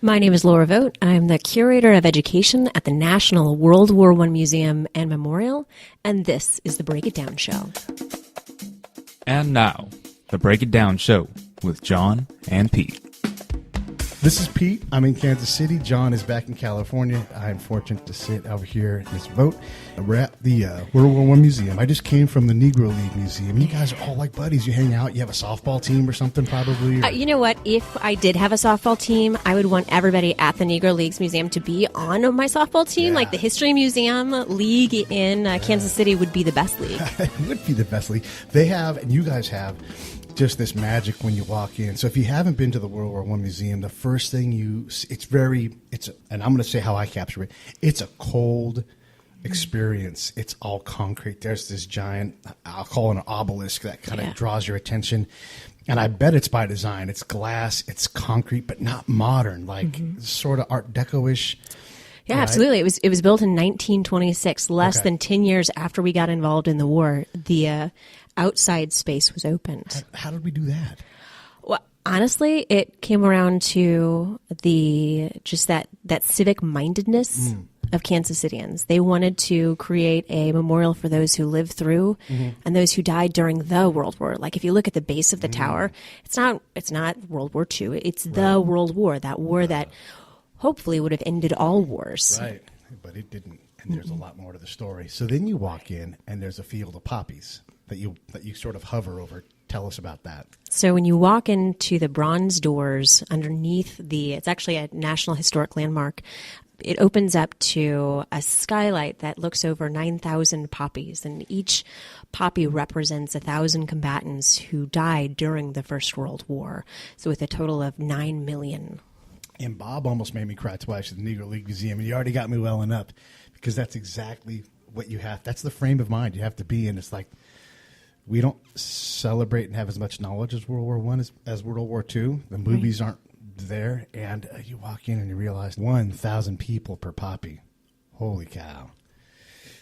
My name is Laura Vogt. I'm the Curator of Education at the National WWI Museum and Memorial, and this is the Break It Down Show. And now, the Break It Down Show with John and Pete. This is Pete. I'm in Kansas City. John is back in California. I'm fortunate to sit over here at this Vogt. We're at the World War I Museum. I just came from the Negro League Museum. You guys are all like buddies. You hang out. You have a softball team or something probably? You know what? If I did have a softball team, I would want everybody at the Negro Leagues Museum to be on my softball team. Yeah. Like the History Museum League in Kansas City would be the best league. It would be the best league. They have, and you guys have, just this magic when you walk in. So if you haven't been to the World War I Museum, the first thing and I'm going to say how I capture it, it's a cold experience. It's all concrete. There's this giant, I'll call it an obelisk that kind of draws your attention. And I bet it's by design. It's glass, it's concrete, but not modern, like sort of Art Deco-ish. Yeah, right? absolutely. It was built in 1926, less than 10 years after we got involved in the war. The outside space was opened. How did we do that? Well, honestly, it came around to that civic mindedness of Kansas Cityans. They wanted to create a memorial for those who lived through and those who died during the World War. Like if you look at the base of the tower, it's not World War II. It's the World War, that war that hopefully would have ended all wars. Right, but it didn't. And there's a lot more to the story. So then you walk in, and there's a field of poppies that you sort of hover over. Tell us about that. So when you walk into the bronze doors underneath it's actually a National Historic Landmark. It opens up to a skylight that looks over 9,000 poppies, and each poppy represents 1,000 combatants who died during the First World War. So with a total of 9 million. And Bob almost made me cry twice at the Negro League Museum, and you already got me welling up because that's exactly what you have. That's the frame of mind you have to be in. It's like we don't celebrate and have as much knowledge as World War I as World War II. The movies aren't there, and you walk in and you realize 1,000 people per poppy. Holy cow!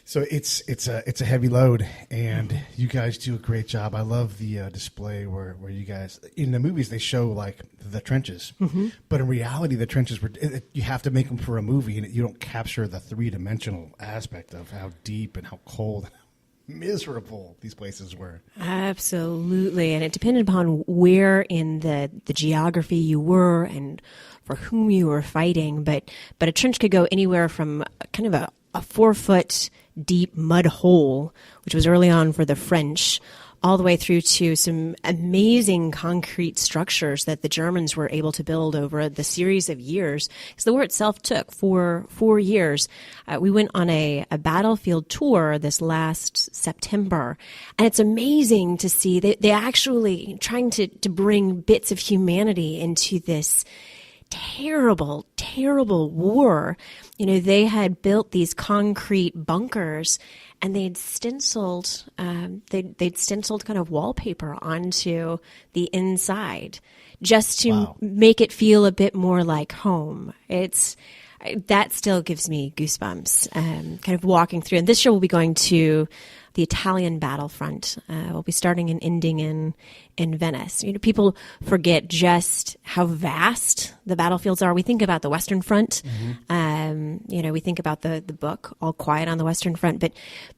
So it's a heavy load, and you guys do a great job. I love the display where you guys in the movies they show like the trenches, but in reality the trenches you have to make them for a movie, and you don't capture the 3-dimensional aspect of how deep and how cold, miserable these places were. Absolutely, and it depended upon where in the geography you were and for whom you were fighting. But a trench could go anywhere from kind of a 4-foot deep mud hole, which was early on for the French, all the way through to some amazing concrete structures that the Germans were able to build over the series of years. Because the war itself took 4 years. We went on a battlefield tour this last September, and it's amazing to see they actually trying to bring bits of humanity into this terrible, terrible war. You know, they had built these concrete bunkers, and they'd stenciled kind of wallpaper onto the inside just to make it feel a bit more like home. That still gives me goosebumps, kind of walking through. And this year we'll be going to the Italian battlefront. We'll be starting and ending in Venice. You know, people forget just how vast the battlefields are. We think about the Western Front. We think about the book All Quiet on the Western Front,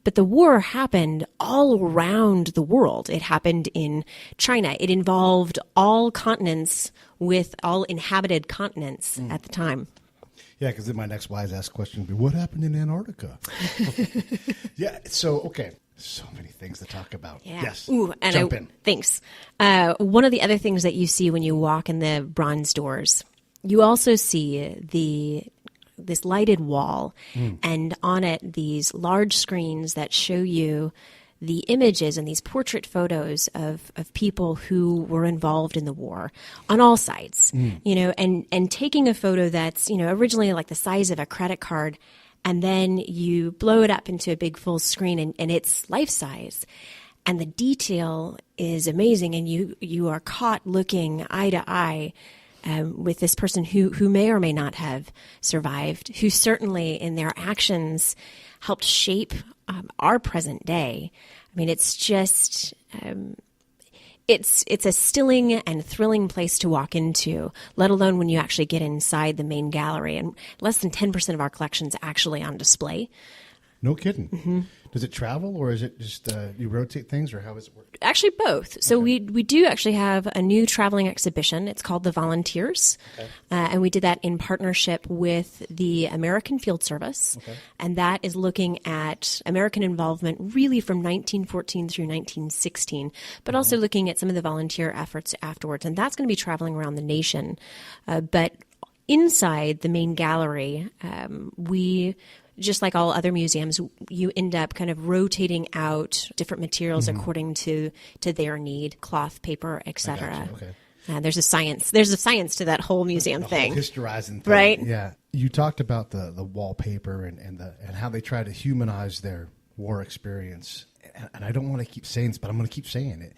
but the war happened all around the world. It happened in China. It involved all continents with all inhabited continents at the time. Yeah, because then my next wise ass question would be, what happened in Antarctica? Yeah, so many things to talk about. Yeah. Yes. Ooh, and jump in. Thanks. One of the other things that you see when you walk in the bronze doors, you also see this lighted wall, and on it these large screens that show you the images and these portrait photos of people who were involved in the war on all sides, and taking a photo that's, originally like the size of a credit card, and then you blow it up into a big full screen and it's life size. And the detail is amazing, and you are caught looking eye to eye with this person who may or may not have survived, who certainly in their actions helped shape our present day. I mean, it's just it's a stilling and thrilling place to walk into, let alone when you actually get inside the main gallery. And less than 10% of our collection's actually on display. No kidding. Mm-hmm. Does it travel, or is it just you rotate things, or how does it work? Actually, both. So we do actually have a new traveling exhibition. It's called The Volunteers, and we did that in partnership with the American Field Service, and that is looking at American involvement really from 1914 through 1916, but also looking at some of the volunteer efforts afterwards, and that's going to be traveling around the nation. But inside the main gallery, we, just like all other museums, you end up kind of rotating out different materials according to their need: cloth, paper, etc. There's a science to that whole museum thing. Whole historizing thing. Right? Yeah. You talked about the wallpaper and how they try to humanize their war experience. And I don't want to keep saying this, but I'm going to keep saying it.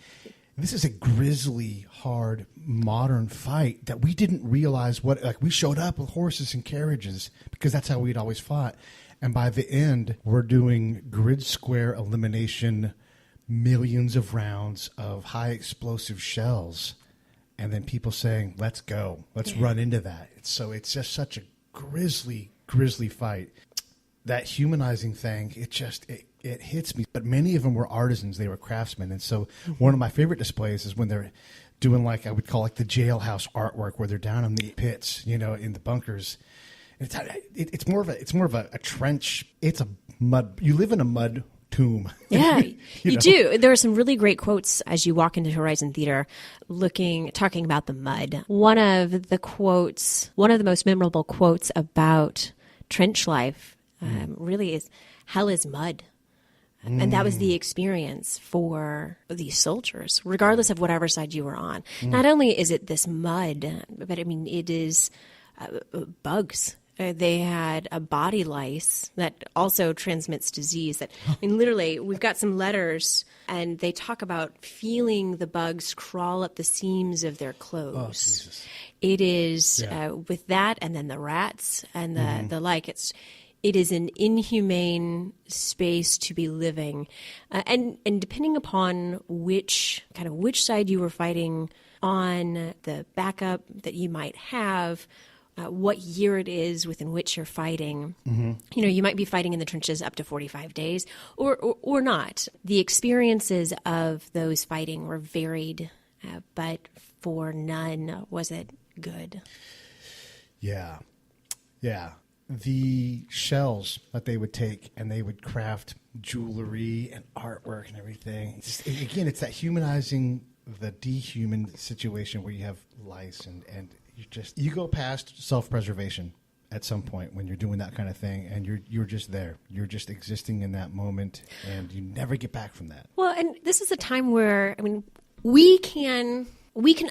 This is a grisly, hard, modern fight that we didn't realize we showed up with horses and carriages because that's how we'd always fought. And by the end, we're doing grid square elimination, millions of rounds of high explosive shells, and then people saying, let's go, let's run into that. So it's just such a grisly, grisly fight. That humanizing thing, it hits me. But many of them were artisans, they were craftsmen. And so one of my favorite displays is when they're doing I would call the jailhouse artwork, where they're down in the pits, in the bunkers. It's more of a trench. It's a mud. You live in a mud tomb. Yeah, you do. There are some really great quotes as you walk into Horizon Theater, talking about the mud. One of the most memorable quotes about trench life really is, "Hell is mud." And that was the experience for these soldiers, regardless of whatever side you were on. Not only is it this mud, but it is bugs. They had a body lice that also transmits disease. Literally, we've got some letters, and they talk about feeling the bugs crawl up the seams of their clothes. Oh, Jesus. It is with that, and then the rats and the like. It is an inhumane space to be living, and depending upon which side you were fighting on, the backup that you might have. What year it is within which you're fighting. You might be fighting in the trenches up to 45 days or not. The experiences of those fighting were varied, but for none was it good. Yeah. The shells that they would take, and they would craft jewelry and artwork and everything. It's that humanizing the dehuman situation where you have lice and you go past self-preservation at some point when you're doing that kind of thing, and you're just there. You're just existing in that moment, and you never get back from that. Well, and this is a time where we can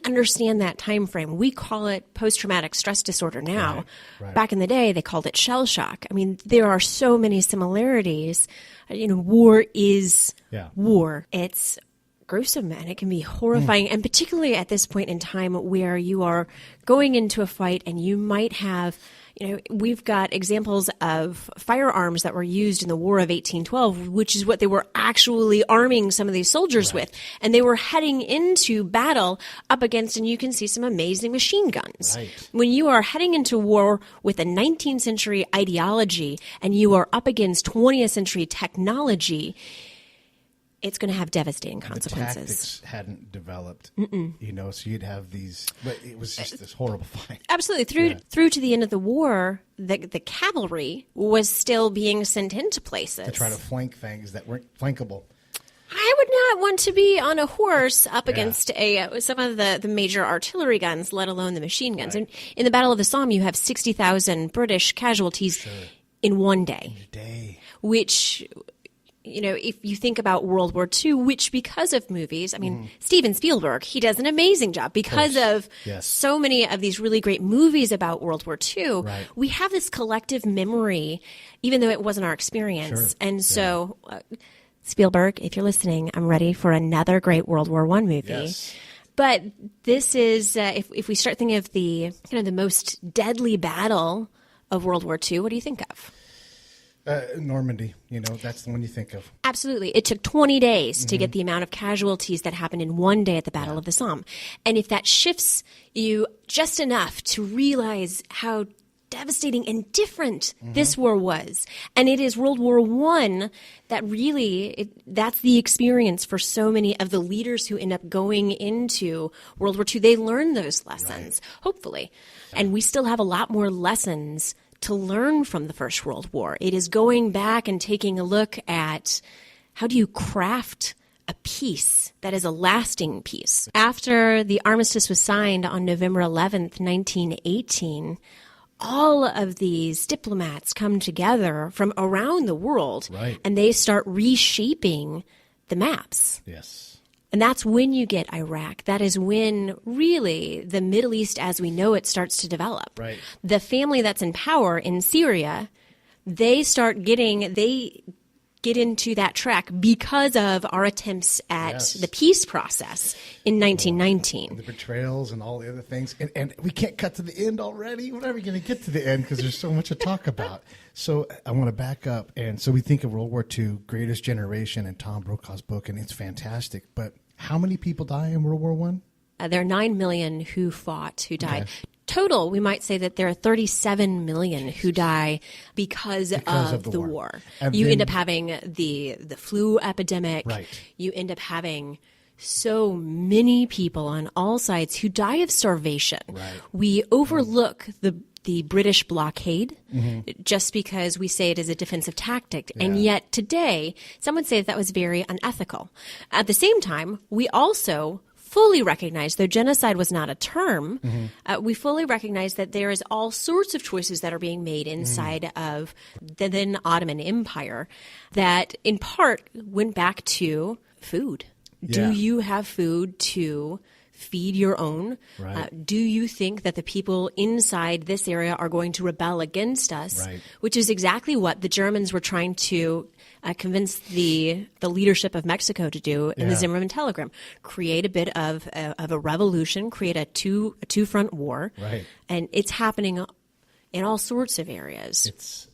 understand that time frame. We call it post-traumatic stress disorder now. Right. Back in the day, they called it shell shock. There are so many similarities. War is war. It's gruesome, and it can be horrifying, and particularly at this point in time where you are going into a fight and you might have, we've got examples of firearms that were used in the War of 1812, which is what they were actually arming some of these soldiers with, and they were heading into battle up against, and you can see some amazing machine guns. When you are heading into war with a 19th century ideology and you are up against 20th century technology, it's going to have devastating consequences. The tactics hadn't developed, so you'd have these, but it was just this horrible fight. Absolutely. Through to the end of the war, the cavalry was still being sent into places. To try to flank things that weren't flankable. I would not want to be on a horse up against some of the major artillery guns, let alone the machine guns. And in the Battle of the Somme, you have 60,000 British casualties in one day. Which... if you think about World War II, which because of movies, Steven Spielberg, he does an amazing job because of so many of these really great movies about World War II. We have this collective memory, even though it wasn't our experience. And so, Spielberg, if you're listening, I'm ready for another great World War I movie. But this is, if we start thinking of the most deadly battle of World War II, what do you think of? Normandy, that's the one you think of. Absolutely. It took 20 days to get the amount of casualties that happened in one day at the Battle of the Somme. And if that shifts you just enough to realize how devastating and different this war was, and it is World War I that really, that's the experience for so many of the leaders who end up going into World War II. They learn those lessons, hopefully. And we still have a lot more lessons to learn from the First World War. It is going back and taking a look at how do you craft a peace that is a lasting peace. After the armistice was signed on November 11th, 1918, all of these diplomats come together from around the world, and they start reshaping the maps. Yes. And that's when you get Iraq. That is when really the Middle East as we know it starts to develop. Right. The family that's in power in Syria, they get into that track because of our attempts at the peace process in 1919. And the betrayals and all the other things. And we can't cut to the end already. When are we going to get to the end? Because there's so much to talk about. So I want to back up. And so we think of World War II, Greatest Generation, and Tom Brokaw's book, and it's fantastic. But how many people die in World War I? There are 9 million who fought, who died. Okay. Total, we might say that there are 37 million who die because of the war. You end up having the flu epidemic. Right. You end up having so many people on all sides who die of starvation. Right. We overlook the British blockade just because we say it is a defensive tactic. Yeah. And yet today, some would say that was very unethical. At the same time, we also fully recognize, though genocide was not a term, we fully recognize that there is all sorts of choices that are being made inside of the then Ottoman Empire that in part went back to food. Yeah. Do you have food to feed your own? Right. Do you think that the people inside this area are going to rebel against us? Right. Which is exactly what the Germans were trying to convince the leadership of Mexico to do in the Zimmermann Telegram. Create a bit of a revolution, create a two-front war. Right. And it's happening in all sorts of areas.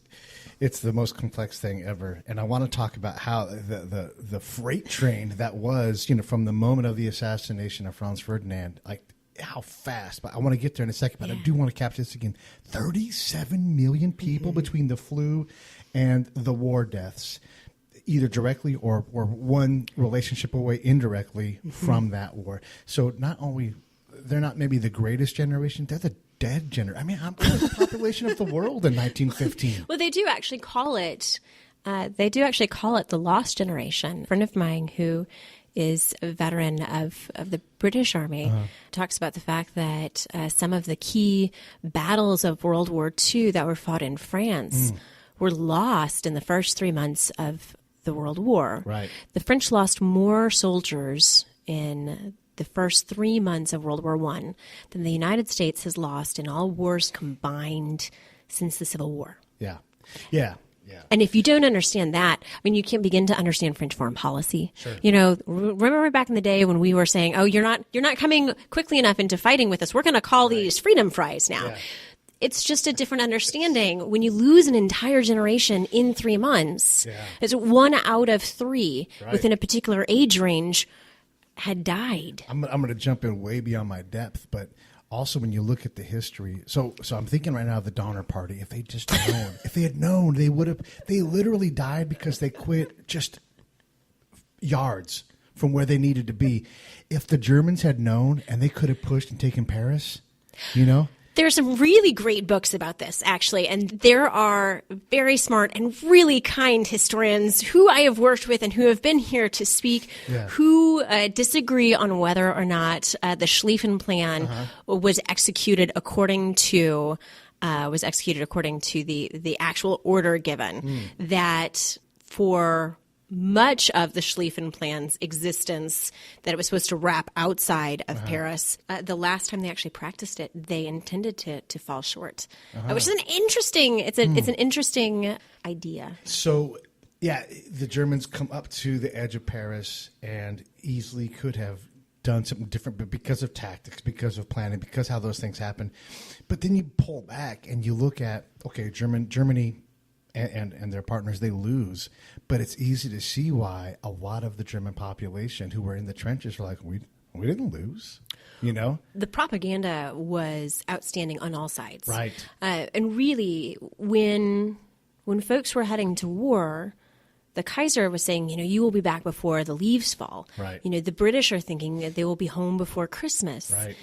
It's the most complex thing ever. And I want to talk about how the freight train that was, from the moment of the assassination of Franz Ferdinand, like how fast. But I want to get there in a second, but I do want to capture this again. 37 million people between the flu and the war deaths, either directly or one relationship away indirectly from that war. So not only, they're not maybe the greatest generation, they're the dead generation. I mean, I'm the population of the world in 1915. Well, they do actually call it the lost generation. A friend of mine who is a veteran of the British Army talks about the fact that some of the key battles of World War II that were fought in France were lost in the first 3 months of the World War. Right. The French lost more soldiers in the first 3 months of World War I than the United States has lost in all wars combined since the Civil War. Yeah. And if you don't understand that, I mean, you can't begin to understand French foreign policy. Sure. Remember back in the day when we were saying, "Oh, you're not coming quickly enough into fighting with us. We're going to call these freedom fries now." Yeah. It's just a different understanding. When you lose an entire generation in 3 months, it's 1 out of 3 within a particular age range had died. I'm going to jump in way beyond my depth, but also when you look at the history, so I'm thinking right now of the Donner Party. If they just known, if they had known, they would have. They literally died because they quit just yards from where they needed to be. If the Germans had known and they could have pushed and taken Paris, There's some really great books about this, actually, and there are very smart and really kind historians who I have worked with and who have been here to speak who disagree on whether or not the Schlieffen Plan was executed according to the actual order given. That for much of the Schlieffen Plan's existence, that it was supposed to wrap outside of Paris. The last time they actually practiced it, they intended to fall short, which is an interesting. It's an interesting idea. So, the Germans come up to the edge of Paris and easily could have done something different, but because of tactics, because of planning, because how those things happen. But then you pull back and you look at Germany and their partners, they lose. But it's easy to see why a lot of the German population who were in the trenches were like, we didn't lose, you know? The propaganda was outstanding on all sides. Right. And really, when folks were heading to war, the Kaiser was saying, you will be back before the leaves fall. Right. The British are thinking that they will be home before Christmas. Right.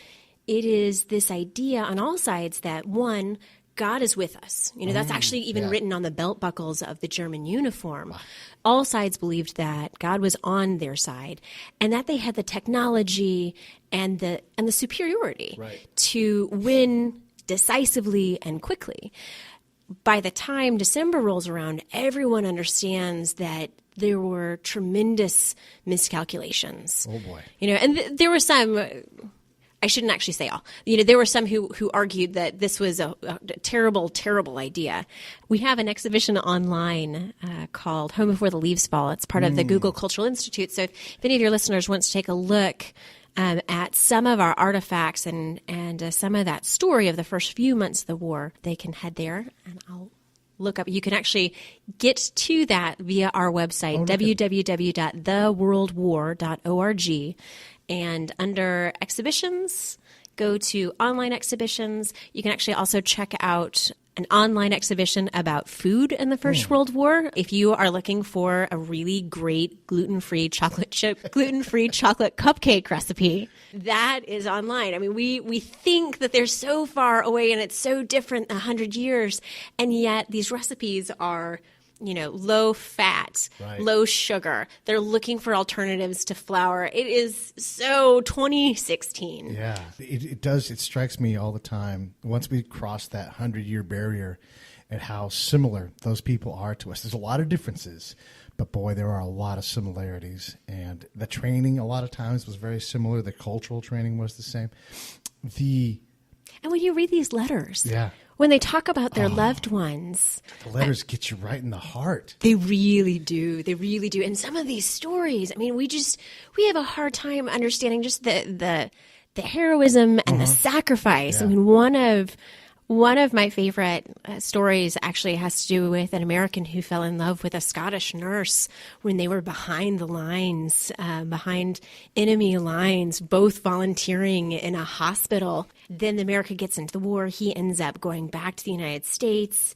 It is this idea on all sides that, one, God is with us. That's actually even written on the belt buckles of the German uniform. Wow. All sides believed that God was on their side and that they had the technology and the superiority to win decisively and quickly. By the time December rolls around, everyone understands that there were tremendous miscalculations. Oh, boy. And there were some, I shouldn't actually say all, there were some who argued that this was a terrible, terrible idea. We have an exhibition online called Home Before the Leaves Fall. It's part of the Google Cultural Institute. So if any of your listeners wants to take a look at some of our artifacts and some of that story of the first few months of the war, they can head there, and I'll look up. You can actually get to that via our website, www.theworldwar.org, and under exhibitions, go to online exhibitions. You can actually also check out an online exhibition about food in the First World War. If you are looking for a really great gluten-free chocolate cupcake recipe, that is online. I mean, we think that they're so far away and it's so different 100 years, and yet these recipes are low fat, low sugar. They're looking for alternatives to flour. It is so 2016. Yeah, it does. It strikes me all the time once we cross that 100-year barrier and how similar those people are to us. There's a lot of differences, but boy, there are a lot of similarities. And the training a lot of times was very similar. The cultural training was the same. And when you read these letters, when they talk about their loved ones, the letters get you right in the heart. They really do. They really do. And some of these stories, I mean, we have a hard time understanding just the heroism and the sacrifice. Yeah. I mean, one of my favorite stories actually has to do with an American who fell in love with a Scottish nurse when they were behind the lines, behind enemy lines, both volunteering in a hospital. Then America gets into the war. He ends up going back to the United States,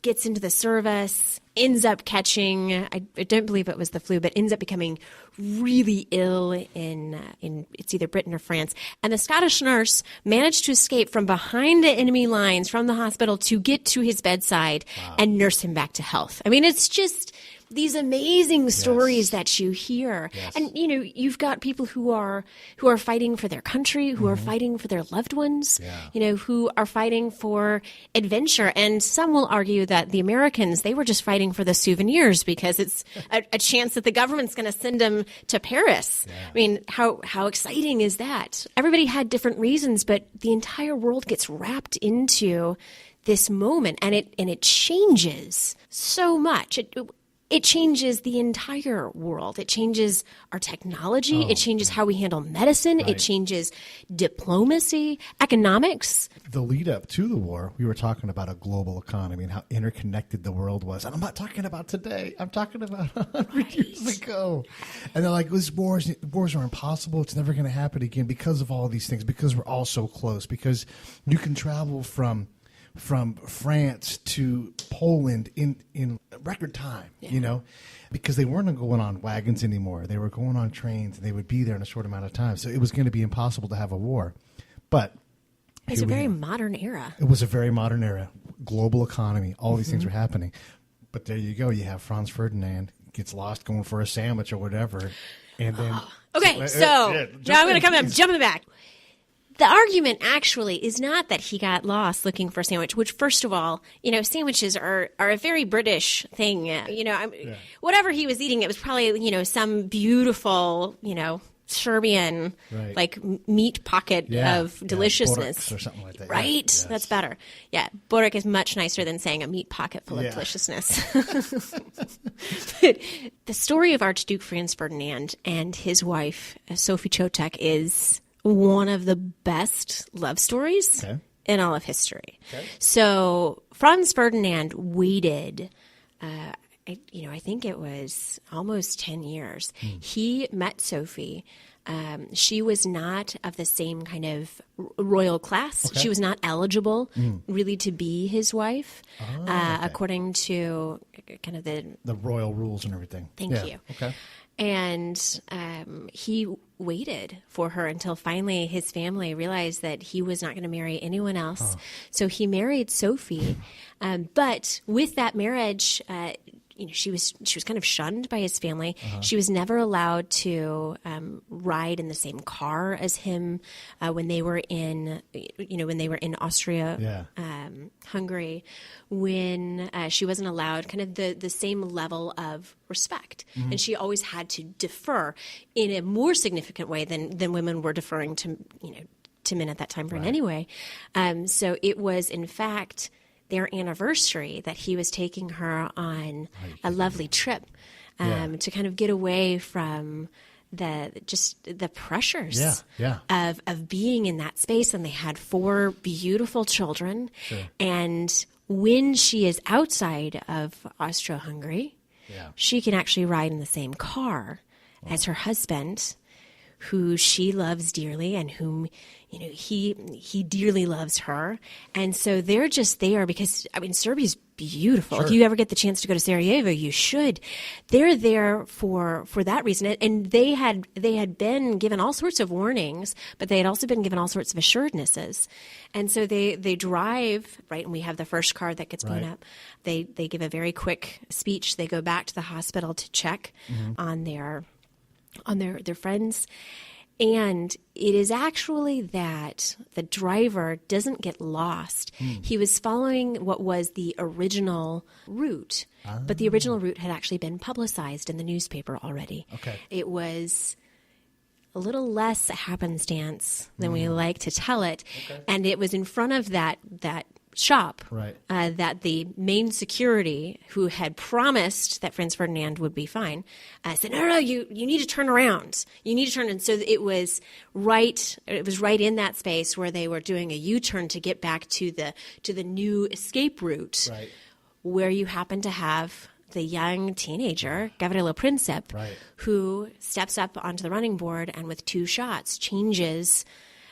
gets into the service, ends up catching, I don't believe it was the flu, but ends up becoming really ill in it's either Britain or France. And the Scottish nurse managed to escape from behind the enemy lines from the hospital to get to his bedside and nurse him back to health. I mean, it's just these amazing stories that you hear. Yes. And, you've got people who are fighting for their country, who are fighting for their loved ones, who are fighting for adventure. And some will argue that the Americans, they were just fighting for the souvenirs because it's a chance that the government's going to send them to Paris. Yeah. I mean, how exciting is that? Everybody had different reasons, but the entire world gets wrapped into this moment, and it changes so much. It changes the entire world. It changes our technology. It changes how we handle medicine. Right. It changes diplomacy, economics. The lead up to the war, we were talking about a global economy and how interconnected the world was. And I'm not talking about today. I'm talking about 100 years ago. And they're like, these wars are impossible. It's never going to happen again because of all these things, because we're all so close, because you can travel from France to Poland in record time, because they weren't going on wagons anymore. They were going on trains, and they would be there in a short amount of time. So it was going to be impossible to have a war. But it's a very modern era. It was a very modern era. Global economy. All these things were happening. But there you go. You have Franz Ferdinand gets lost going for a sandwich or whatever. And then... Okay, so now I'm going to jump back. The argument actually is not that he got lost looking for a sandwich, which, first of all, sandwiches are a very British thing. Whatever he was eating, it was probably, some beautiful, Serbian, like meat pocket of deliciousness. Or something like that. Right? Yeah. Yes. That's better. Yeah. Borek is much nicer than saying a meat pocket full of deliciousness. But the story of Archduke Franz Ferdinand and his wife, Sophie Chotek, is one of the best love stories in all of history. Okay. So Franz Ferdinand waited, I think it was almost 10 years. He met Sophie. She was not of the same kind of royal class. Okay. She was not eligible really to be his wife, okay. according to kind of The royal rules and everything. Thank you. Okay. And he waited for her until finally his family realized that he was not going to marry anyone else. So he married Sophie. But with that marriage, she was kind of shunned by his family. She was never allowed to ride in the same car as him when they were in Austria, Hungary. When she wasn't allowed kind of the same level of respect, and she always had to defer in a more significant way than women were deferring to men at that time frame anyway. So it was in fact their anniversary that he was taking her on a lovely trip to kind of get away from the pressures of being in that space. And they had 4 beautiful children. Sure. And when she is outside of Austro-Hungary, she can actually ride in the same car as her husband, who she loves dearly and whom he dearly loves her. And so they're just there because Serbia's beautiful. Sure. If you ever get the chance to go to Sarajevo, you should. They're there for that reason. And they had been given all sorts of warnings, but they had also been given all sorts of assurednesses. And so they drive, right, and we have the first car that gets blown up. They give a very quick speech. They go back to the hospital to check on their friends. And it is actually that the driver doesn't get lost. He was following what was the original route, but the original route had actually been publicized in the newspaper already. Okay. It was a little less happenstance than we like to tell it. Okay. And it was in front of that shop that the main security, who had promised that Franz Ferdinand would be fine, said, no, you need to turn around. You need to turn. And so it was right in that space where they were doing a U-turn to get back to the new escape route, where you happen to have the young teenager, Gavrilo Princip, who steps up onto the running board and with 2 shots changes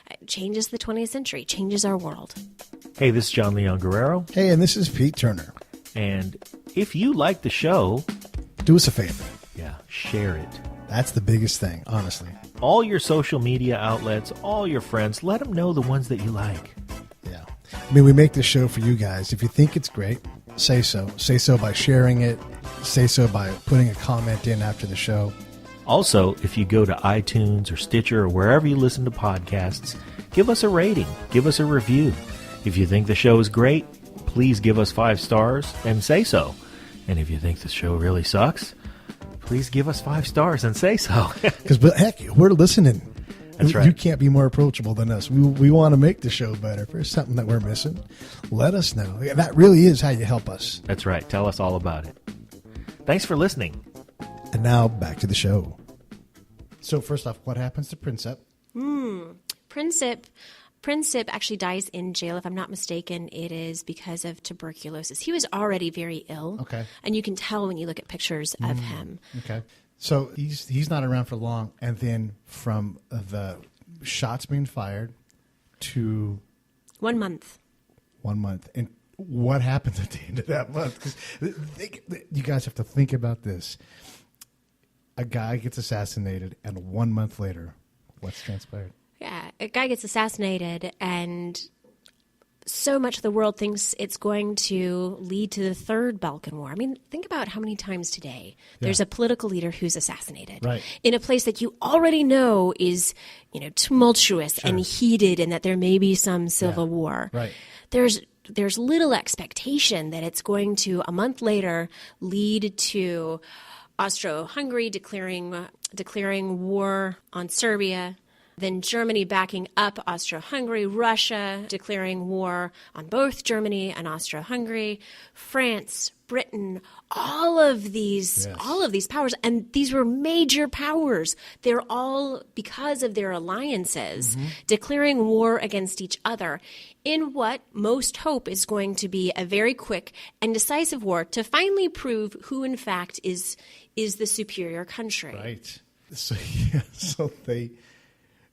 the 20th century, changes our world. Hey, this is John Leon Guerrero. Hey, and this is Pete Turner. And if you like the show, do us a favor. Share it. That's the biggest thing, honestly. All your social media outlets, all your friends, let them know the ones that you like. Yeah. We make this show for you guys. If you think it's great, say so. Say so by sharing it. Say so by putting a comment in after the show. Also, if you go to iTunes or Stitcher or wherever you listen to podcasts, give us a rating, give us a review. If you think the show is great, please give us 5 stars and say so. And if you think the show really sucks, please give us 5 stars and say so. Because, heck, we're listening. That's right. You can't be more approachable than us. We want to make the show better. If there's something that we're missing, let us know. That really is how you help us. That's right. Tell us all about it. Thanks for listening. And now, back to the show. So, first off, what happens to Princip? Princip actually dies in jail. If I'm not mistaken, it is because of tuberculosis. He was already very ill. Okay. And you can tell when you look at pictures of him. Okay. So, he's not around for long. And then from the shots being fired to 1 month. 1 month. And what happens at the end of that month? Because you guys have to think about this. A guy gets assassinated, and 1 month later, what's transpired? Yeah, a guy gets assassinated, and so much of the world thinks it's going to lead to the Third Balkan War. Think about how many times today there's a political leader who's assassinated in a place that you already know is, tumultuous and heated, and that there may be some civil war. Right. There's little expectation that it's going to, a month later, lead to Austro-Hungary declaring war on Serbia, Then Germany backing up Austro-Hungary, Russia declaring war on both Germany and Austro-Hungary, France, Britain, all of these powers, and these were major powers. They're all, because of their alliances, declaring war against each other in what most hope is going to be a very quick and decisive war to finally prove who, in fact, is the superior country. Right. So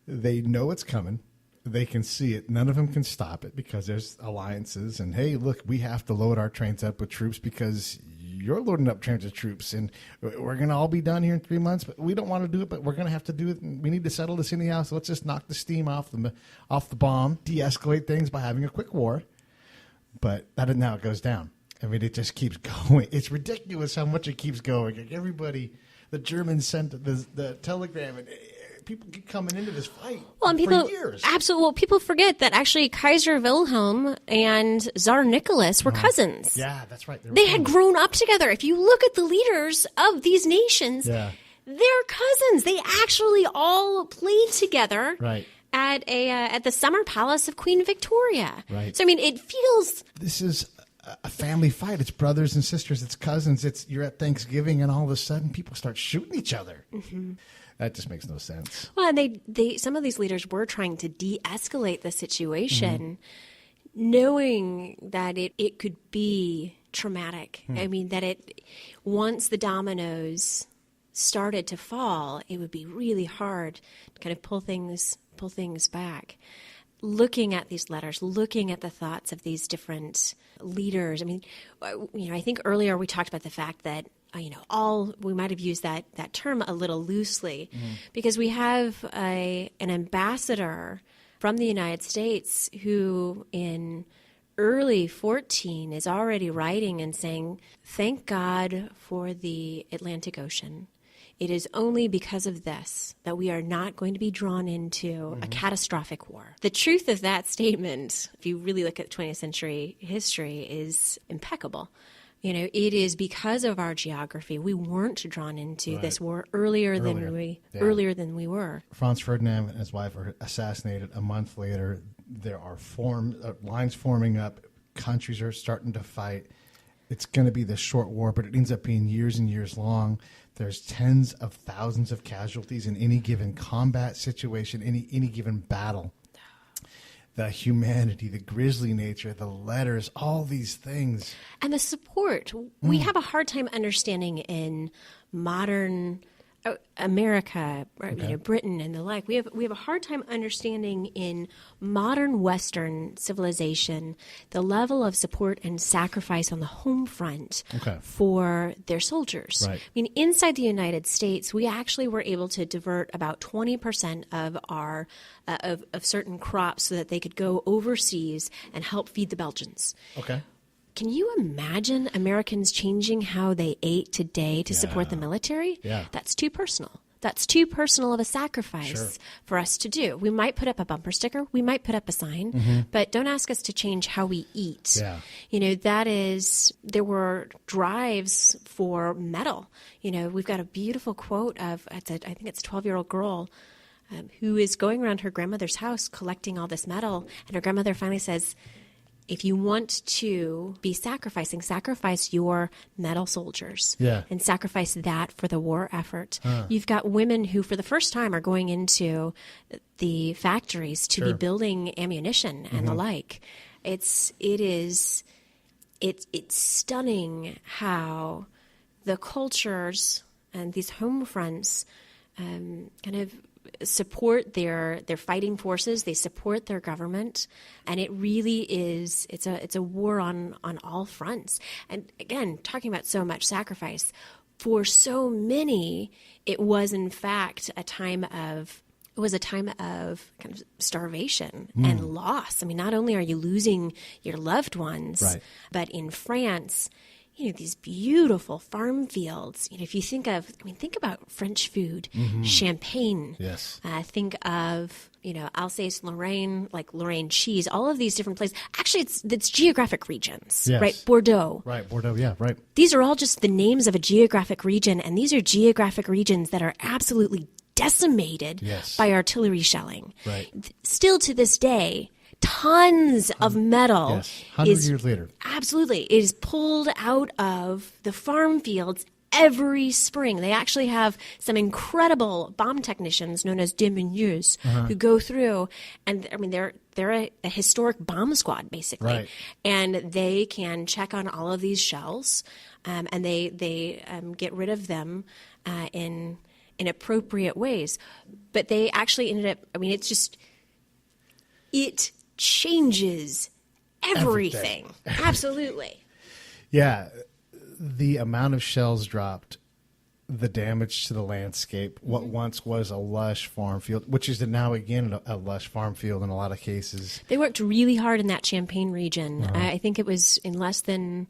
they know it's coming. They can see it. None of them can stop it because there's alliances. And, hey, look, we have to load our trains up with troops because you're loading up trains with troops. And we're going to all be done here in 3 months. But we don't want to do it, but we're going to have to do it. And we need to settle this anyhow. So let's just knock the steam off the bomb, de-escalate things by having a quick war. But that is now it goes down. I mean, it just keeps going. It's ridiculous how much it keeps going. Like everybody, the Germans sent the telegram and people keep coming into this fight for years. Absolutely. Well, people forget that actually Kaiser Wilhelm and Tsar Nicholas were cousins. Yeah, that's right. They had grown up together. If you look at the leaders of these nations, they're cousins. They actually all played together at the summer palace of Queen Victoria. Right. So, I mean, it feels... This is a family fight. It's brothers and sisters. It's cousins. You're at Thanksgiving, and all of a sudden people start shooting each other. Mm-hmm. That just makes no sense. Well, and they some of these leaders were trying to de-escalate the situation, knowing that it could be traumatic. I mean, that once the dominoes started to fall, it would be really hard to kind of pull things back. Looking at these letters, looking at the thoughts of these different leaders. I mean, I think earlier we talked about the fact that we might have used that term a little loosely because we have an ambassador from the United States who in early 14 is already writing and saying, thank God for the Atlantic Ocean. It is only because of this that we are not going to be drawn into a catastrophic war. The truth of that statement, if you really look at 20th century history, is impeccable. It is because of our geography. We weren't drawn into this war earlier than we were. Franz Ferdinand and his wife were assassinated a month later. There are lines forming up. Countries are starting to fight. It's going to be this short war, but it ends up being years and years long. There's tens of thousands of casualties in any given combat situation, any given battle. The humanity, the grisly nature, the letters, all these things. And the support. We have a hard time understanding in modern America, Britain and the like. We have a hard time understanding in modern Western civilization the level of support and sacrifice on the home front for their soldiers. Right. I mean, inside the United States, we actually were able to divert about 20% of our of certain crops so that they could go overseas and help feed the Belgians. Okay. Can you imagine Americans changing how they ate today to support the military? Yeah. That's too personal. That's too personal of a sacrifice for us to do. We might put up a bumper sticker. We might put up a sign, but don't ask us to change how we eat. Yeah. There were drives for metal. We've got a beautiful quote of, I think it's a 12-year-old girl who is going around her grandmother's house collecting all this metal. And her grandmother finally says, if you want to be sacrifice your metal soldiers and sacrifice that for the war effort. You've got women who, for the first time, are going into the factories to be building ammunition and the like. It's stunning how the cultures and these home fronts kind of support their fighting forces. They support their government, and it really is. It's a war on all fronts. And again, talking about so much sacrifice for so many, it was in fact a time of kind of starvation and loss. I mean, not only are you losing your loved ones, but in France, these beautiful farm fields. If you think about French food, champagne. Yes. Think of, Alsace-Lorraine, like Lorraine cheese, all of these different places. Actually, it's geographic regions, right? Bordeaux. Right, Bordeaux, yeah, right. These are all just the names of a geographic region, and these are geographic regions that are absolutely decimated Yes. by artillery shelling. Right. Still to this day, tons of metal Yes. 100 is years later. absolutely is pulled out of the farm fields every spring. They actually have some incredible bomb technicians known as deminueurs who go through, and I mean they're a historic bomb squad basically, Right. and they can check on all of these shells, and they get rid of them in appropriate ways. But they actually ended up. I mean, it changes everything. Absolutely. Yeah. The amount of shells dropped, the damage to the landscape, what once was a lush farm field, which is now again a lush farm field in a lot of cases. They worked really hard in that Champagne region. I think it was in less than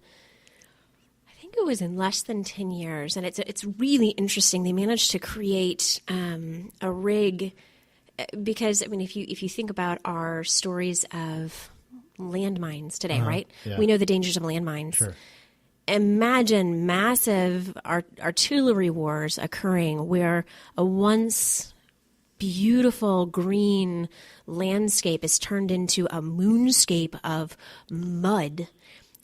10 years, and it's really interesting. They managed to create a rig because I mean, if you think about our stories of landmines today, right? Yeah. We know the dangers of landmines. Sure. Imagine massive artillery wars occurring where a once beautiful green landscape is turned into a moonscape of mud,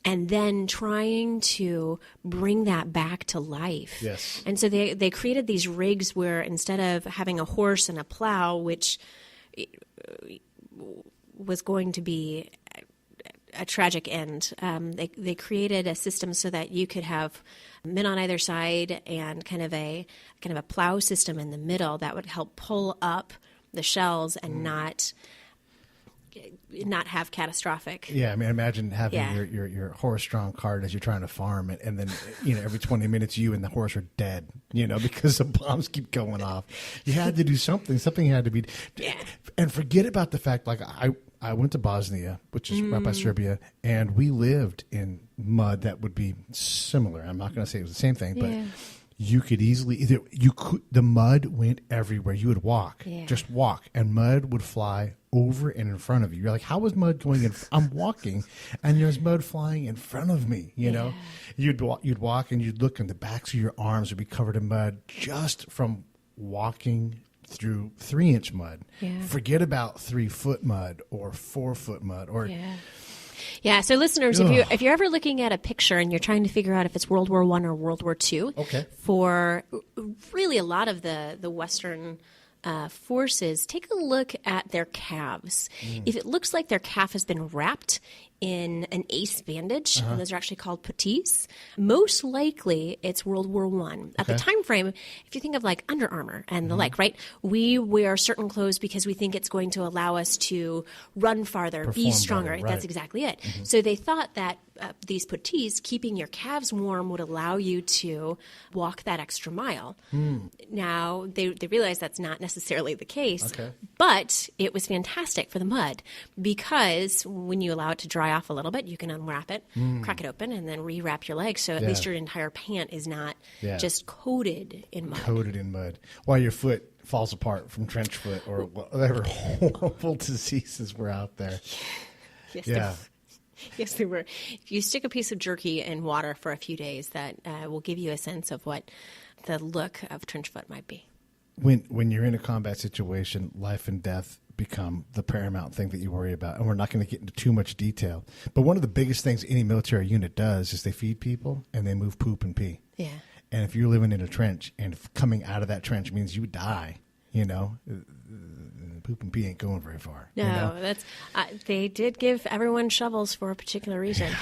and then trying to bring that back to life. Yes. And so they created these rigs where instead of having a horse and a plow, which was going to be a tragic end, they created a system so that you could have men on either side and kind of a plow system in the middle that would help pull up the shells and not have catastrophic. Yeah, I mean, imagine having Yeah. your horse-drawn cart as you're trying to farm it, and then every 20 minutes you and the horse are dead, because the bombs keep going off. You had to do something. Something had to be. Yeah. And forget about the fact, like I went to Bosnia, which is right by Serbia, and we lived in mud that would be similar. I'm not going to say it was the same thing, but Yeah. you could easily the mud went everywhere. You would walk, Yeah. just walk, and mud would fly over and in front of you. You're like, how is mud going in? I'm walking, and there's mud flying in front of me. You'd walk, and you'd look, and the backs of your arms would be covered in mud just from walking through 3-inch mud. Yeah. Forget about 3-foot mud or 4-foot mud or. Yeah. So, listeners, if you're ever looking at a picture and you're trying to figure out if it's World War I or World War II, Okay. for really a lot of the Western forces, take a look at their calves. If it looks like their calf has been wrapped in an ace bandage, and those are actually called puttees, most likely it's World War I. At the time frame, if you think of like Under Armour and the like, right? We wear certain clothes because we think it's going to allow us to run farther, be Perform stronger. better, right. That's exactly it. So they thought that these puttees, keeping your calves warm, would allow you to walk that extra mile. Now, they realized that's not necessarily the case, but it was fantastic for the mud because when you allow it to dry off a little bit, you can unwrap it, crack it open, and then rewrap your legs. So at least your entire pant is not just coated in mud. Coated in mud. While your foot falls apart from trench foot or whatever horrible diseases were out there. Yes, they were. If you stick a piece of jerky in water for a few days, that will give you a sense of what the look of trench foot might be. When you're in a combat situation, life and death become the paramount thing that you worry about. And we're not going to get into too much detail. But one of the biggest things any military unit does is they feed people and they move poop and pee. Yeah. And if you're living in a trench and coming out of that trench means you die, poop and pee ain't going very far. No, that's they did give everyone shovels for a particular reason.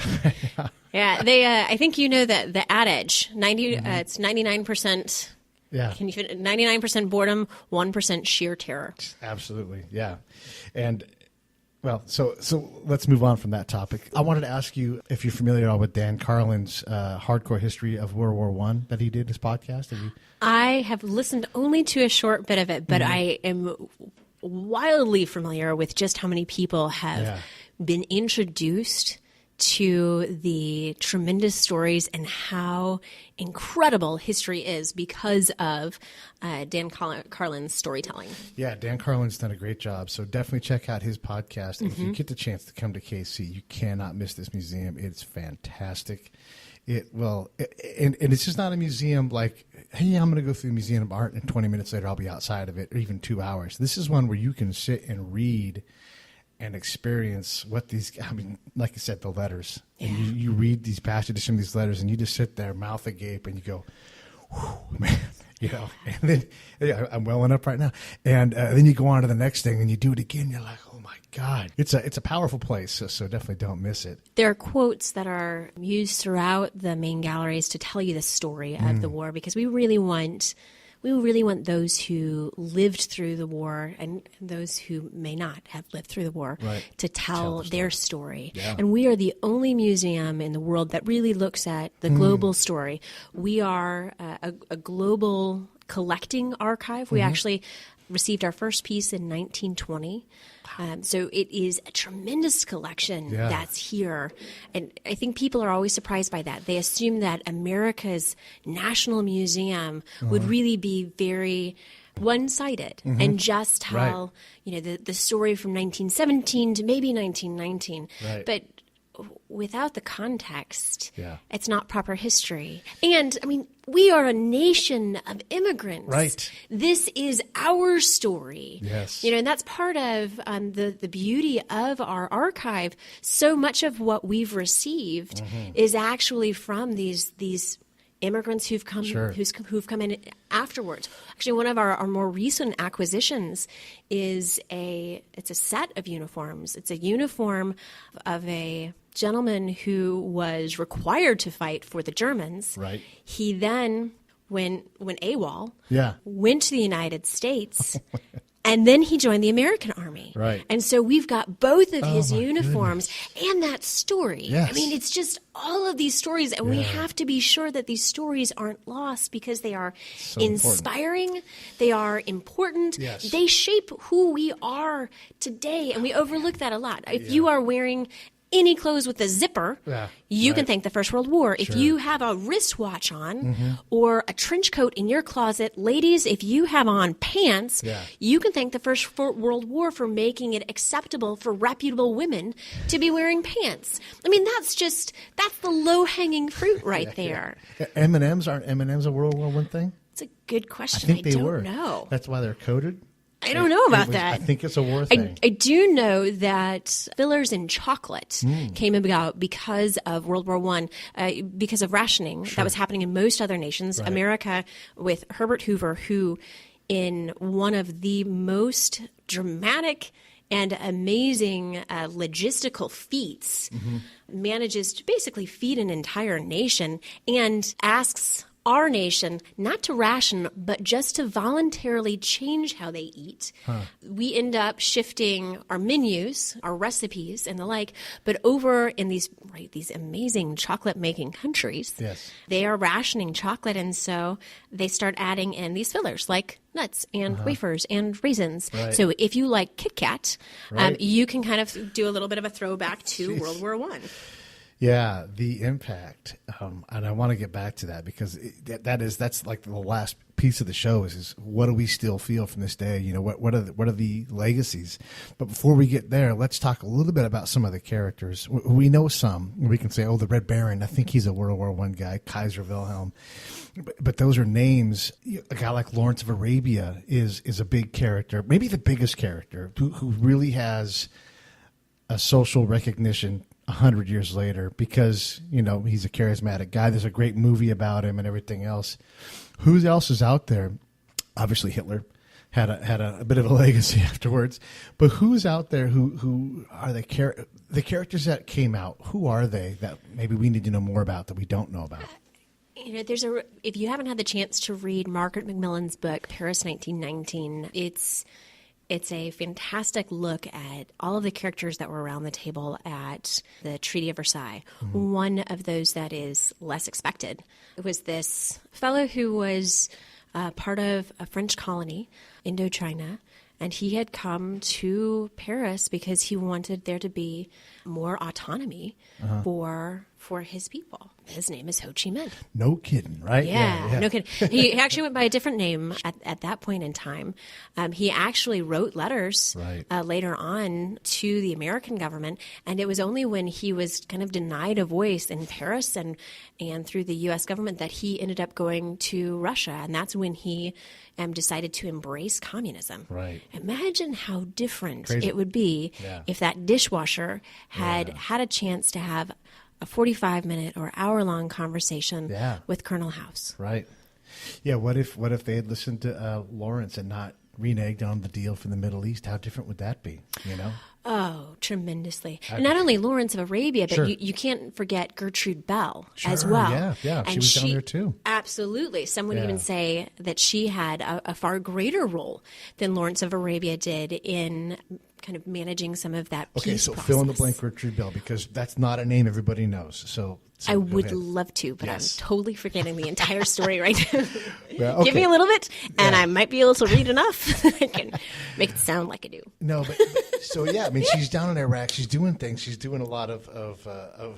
Yeah, they. I think that the adage 90. It's 99%. Yeah. 99% boredom, 1% sheer terror. Absolutely, yeah. And well, so let's move on from that topic. I wanted to ask you if you're familiar at all with Dan Carlin's hardcore history of World War I that he did his podcast. I have listened only to a short bit of it, but I am wildly familiar with just how many people have been introduced to the tremendous stories and how incredible history is because of Dan Carlin's storytelling. Yeah, Dan Carlin's done a great job. So definitely check out his podcast. And if you get the chance to come to KC, you cannot miss this museum. It's fantastic. And it's just not a museum like, hey, I'm going to go through the Museum of Art and 20 minutes later I'll be outside of it, or even 2 hours. This is one where you can sit and read and experience what like I said, the letters. Yeah. And you read these passages from these letters and you just sit there, mouth agape, and you go, whew, man, and then I'm welling up right now. And then you go on to the next thing and you do it again. You're like, oh my God. It's a powerful place. So definitely don't miss it. There are quotes that are used throughout the main galleries to tell you the story of the war, because we really want those who lived through the war and those who may not have lived through the war to tell their story. Yeah. And we are the only museum in the world that really looks at the global story. We are a global collecting archive. We actually received our first piece in 1920. So it is a tremendous collection that's here. And I think people are always surprised by that. They assume that America's National Museum would really be very one-sided and just tell, the story from 1917 to maybe 1919. Right. But without the context, it's not proper history. And, I mean, we are a nation of immigrants. Right. This is our story. Yes. And that's part of the beauty of our archive. So much of what we've received is actually from these immigrants who've come who've come in afterwards. Actually, one of our more recent acquisitions is a set of uniforms. It's a uniform of a gentleman who was required to fight for the Germans. Right. He then went AWOL. Yeah. Went to the United States. And then he joined the American Army. Right. And so we've got both of his uniforms and that story. Yes. I mean, it's just all of these stories. And we have to be sure that these stories aren't lost because they are inspiring. Important. They are important. Yes. They shape who we are today. And we overlook that a lot. If you are wearing any clothes with a zipper, you can thank the First World War. If you have a wristwatch on or a trench coat in your closet, ladies, if you have on pants, you can thank the First World War for making it acceptable for reputable women to be wearing pants. I mean, that's the low-hanging fruit right there. M&Ms, aren't M&Ms a World War I thing? It's a good question. I think they were. Know. That's why they're coded. I don't know about that. I think it's a war thing. I do know that fillers in chocolate came about because of World War I, because of rationing that was happening in most other nations. Right. America, with Herbert Hoover, who in one of the most dramatic and amazing logistical feats manages to basically feed an entire nation and asks our nation not to ration, but just to voluntarily change how they eat. We end up shifting our menus, our recipes, and the like. But over in these amazing chocolate-making countries, they are rationing chocolate, and so they start adding in these fillers like nuts and wafers and raisins. Right. So if you like Kit Kat, you can kind of do a little bit of a throwback to World War I. Yeah, the impact, and I want to get back to that because that's like the last piece of the show is what do we still feel from this day? What are the legacies? But before we get there, let's talk a little bit about some of the characters. We know some. We can say, the Red Baron. I think he's a World War I guy. Kaiser Wilhelm. But those are names. A guy like Lawrence of Arabia is a big character, maybe the biggest character who really has a social recognition 100 years later because, he's a charismatic guy. There's a great movie about him and everything else. Who else is out there? Obviously Hitler had a bit of a legacy afterwards. But who's out there who are the characters that came out? Who are they that maybe we need to know more about that we don't know about? If you haven't had the chance to read Margaret McMillan's book, Paris 1919, it's a fantastic look at all of the characters that were around the table at the Treaty of Versailles. One of those that is less expected was this fellow who was part of a French colony, Indochina, and he had come to Paris because he wanted there to be more autonomy for his people. His name is Ho Chi Minh. No kidding, right? Yeah, no kidding. He actually went by a different name at that point in time. He actually wrote letters later on to the American government, and it was only when he was kind of denied a voice in Paris and through the U.S. government that he ended up going to Russia, and that's when he decided to embrace communism. Right. Imagine how different it would be if that dishwasher had had a chance to have a 45-minute or hour-long conversation with Colonel House. Right. Yeah, what if they had listened to Lawrence and not reneged on the deal from the Middle East? How different would that be, you know? Oh, tremendously. And not only Lawrence of Arabia, but you can't forget Gertrude Bell as well. Yeah, and she was down there too. Absolutely. Some would even say that she had a far greater role than Lawrence of Arabia did in kind of managing some of that peace so process. fill in the blank, Gertrude Bell, because that's not a name everybody knows. So I would love to, but I'm totally forgetting the entire story right now. Well, Give me a little bit, and I might be able to read enough that I can make it sound like I do. No, but I mean, she's down in Iraq. She's doing things. She's doing a lot of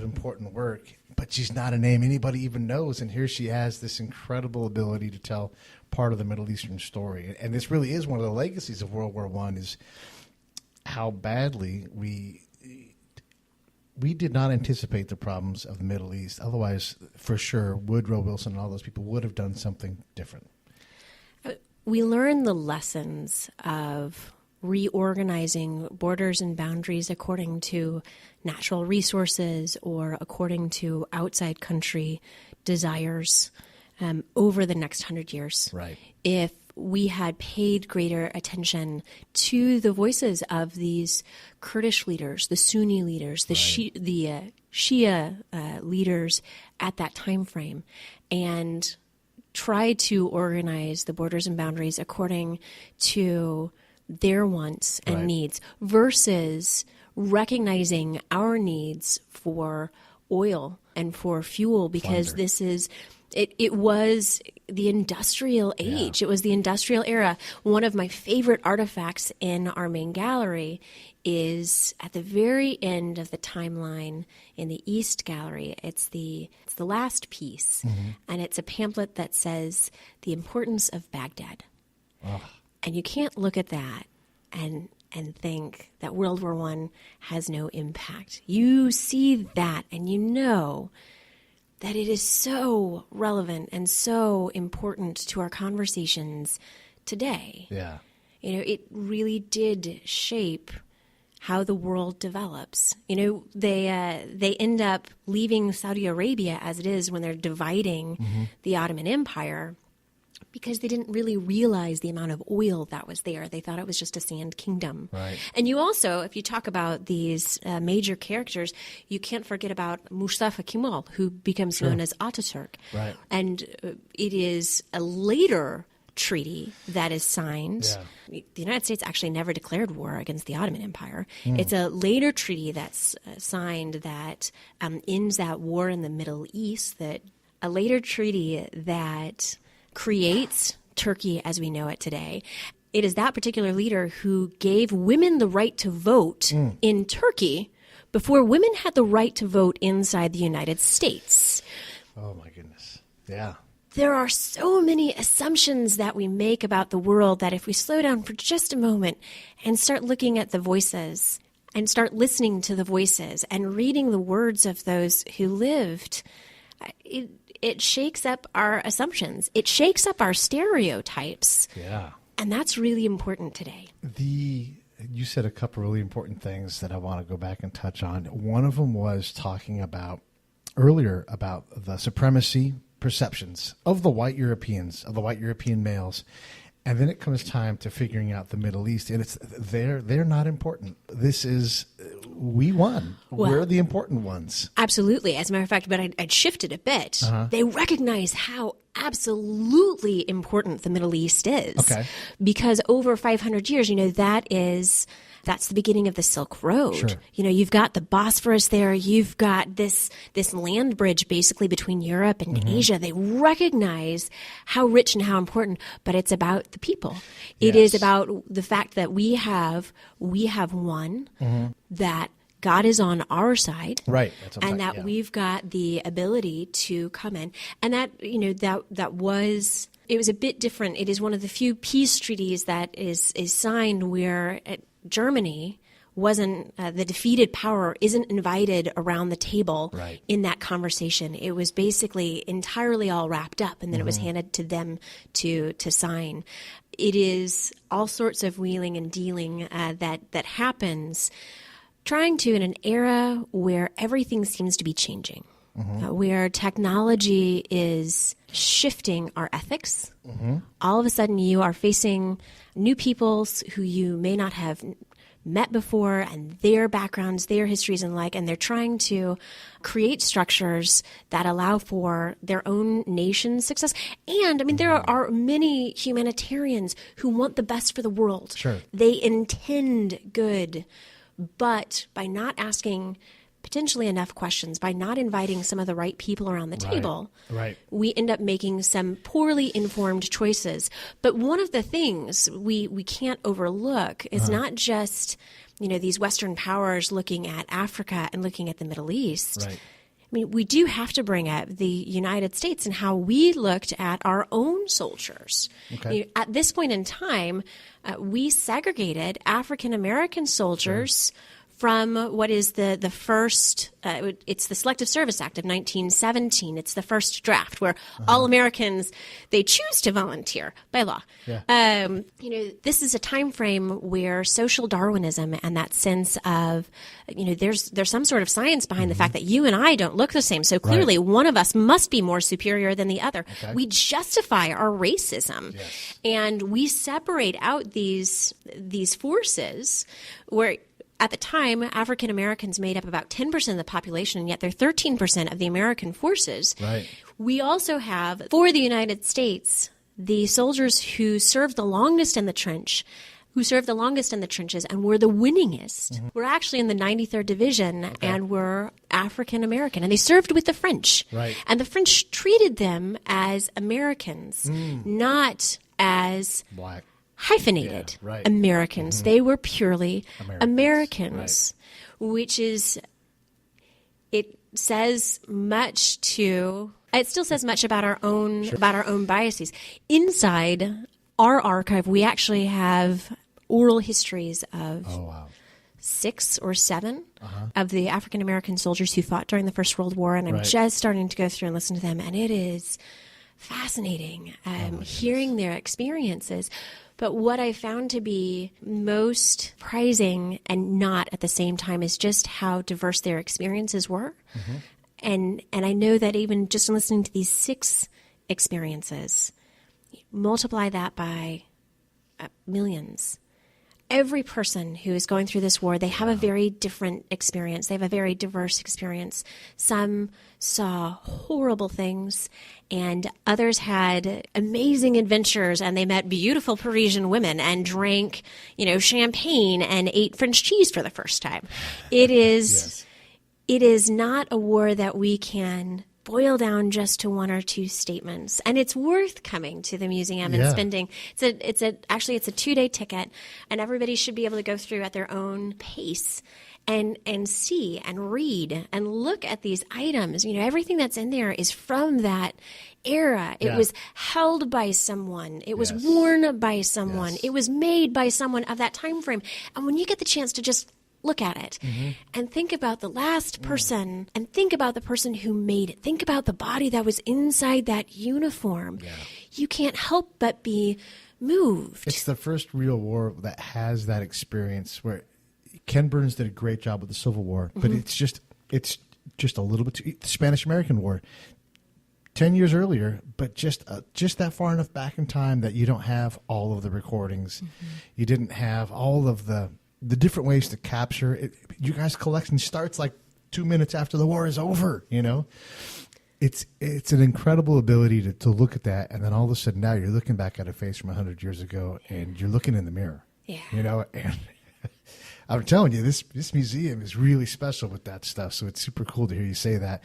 important work, but she's not a name anybody even knows. And here she has this incredible ability to tell part of the Middle Eastern story. And this really is one of the legacies of World War I, is how badly we did not anticipate the problems of the Middle East. Otherwise, for sure, Woodrow Wilson and all those people would have done something different. We learn the lessons of reorganizing borders and boundaries according to natural resources or according to outside country desires over the next 100 years. Right. If we had paid greater attention to the voices of these Kurdish leaders, the Sunni leaders, the Shia leaders at that time frame, and try to organize the borders and boundaries according to their wants and needs versus recognizing our needs for oil and for fuel, because this is it was the industrial age. It was the industrial era. One of my favorite artifacts in our main gallery is at the very end of the timeline in the East Gallery. It's the last piece, and it's a pamphlet that says the importance of Baghdad. Oh. And you can't look at that and think that World War I has no impact. You see that and you know that it is so relevant and so important to our conversations today. Yeah. You know, it really did shape how the world develops. You know, they end up leaving Saudi Arabia as it is when they're dividing the Ottoman Empire, because they didn't really realize the amount of oil that was there. They thought it was just a sand kingdom. Right. And you also, if you talk about these major characters, you can't forget about Mustafa Kemal, who becomes known as Ataturk. Right. And it is a later treaty that is signed. Yeah. The United States actually never declared war against the Ottoman Empire. It's a later treaty that's signed that ends that war in the Middle East, a later treaty that creates Turkey as we know it today. It is that particular leader who gave women the right to vote in Turkey before women had the right to vote inside the United States. Oh, my goodness. Yeah. There are so many assumptions that we make about the world that if we slow down for just a moment and start looking at the voices and start listening to the voices and reading the words of those who lived, it shakes up our assumptions. It shakes up our stereotypes. Yeah. And that's really important today. You said a couple really important things that I want to go back and touch on. One of them was talking about earlier about the supremacy perceptions of the white Europeans, of the white European males. And then it comes time to figuring out the Middle East, and they're not important. This is, we won. Well, we're the important ones. Absolutely. As a matter of fact, but I'd shifted a bit. They recognize how absolutely important the Middle East is. Okay. Because over 500 years, that's the beginning of the Silk Road. Sure. You know, you've got the Bosphorus there. You've got this land bridge basically between Europe and Asia. They recognize how rich and how important, but it's about the people. It is about the fact that we have one that God is on our side. Right. That's what I'm And saying, that yeah. we've got the ability to come in. And that, that was, it was a bit different. It is one of the few peace treaties that is signed where Germany wasn't, the defeated power isn't invited around the table Right. in that conversation. It was basically entirely all wrapped up, and then it was Mm-hmm. handed to them to sign. It is all sorts of wheeling and dealing that happens, trying to, in an era where everything seems to be changing, where technology is shifting our ethics. All of a sudden, you are facing new peoples who you may not have met before, and their backgrounds, their histories and and they're trying to create structures that allow for their own nation's success. And I mean, there are many humanitarians who want the best for the world. Sure. They intend good, but by not asking potentially enough questions, by not inviting some of the right people around the table, Right. we end up making some poorly informed choices. But one of the things we can't overlook is not just, these Western powers looking at Africa and looking at the Middle East. Right. I mean, we do have to bring up the United States and how we looked at our own soldiers. Okay. At this point in time, we segregated African American soldiers from what is the first, it's the Selective Service Act of 1917. It's the first draft where all Americans, they choose to volunteer by law. Yeah. This is a time frame where social Darwinism and that sense of, there's some sort of science behind the fact that you and I don't look the same. So clearly one of us must be more superior than the other. Okay. We justify our racism. Yes. And we separate out these forces where at the time, African Americans made up about 10% of the population, and yet they're 13% of the American forces. Right. We also have, for the United States, the soldiers who served the longest in the trenches and were the winningest were actually in the 93rd Division and were African American. And they served with the French. Right. And the French treated them as Americans, not as Black. hyphenated Yeah, right. Americans. They were purely Americans. Which is, it says much to, it still says much about our own biases. Inside our archive, we actually have oral histories of 6 or 7 of the African American soldiers who fought during the First World War, and I'm Right. just starting to go through and listen to them, and it is fascinating hearing their experiences. But what I found to be most surprising and not at the same time is just how diverse their experiences were. And I know that even just listening to these 6 experiences, multiply that by millions. Every person who is going through this war, they have a very different experience. They have a very diverse experience. Some saw horrible things, and others had amazing adventures, and they met beautiful Parisian women and drank, champagne and ate French cheese for the first time. It is, it is not a war that we can boil down just to 1 or 2 statements, and it's worth coming to the museum and spending. It's a 2-day ticket, and everybody should be able to go through at their own pace and see and read and look at these items. Everything that's in there is from that era. It was held by someone. It was worn by someone. It was made by someone of that time frame. And when you get the chance to just look at it and think about the last person and think about the person who made it. Think about the body that was inside that uniform. You can't help but be moved. It's the first real war that has that experience where Ken Burns did a great job with the Civil War, but it's just a little bit too, the Spanish-American War. 10 years earlier, but just that far enough back in time that you don't have all of the recordings. You didn't have all of the different ways to capture it. You guys' collection starts like 2 minutes after the war is over, It's an incredible ability to look at that, and then all of a sudden now you're looking back at a face from 100 years ago, and you're looking in the mirror. Yeah. And I'm telling you, this museum is really special with that stuff, so it's super cool to hear you say that.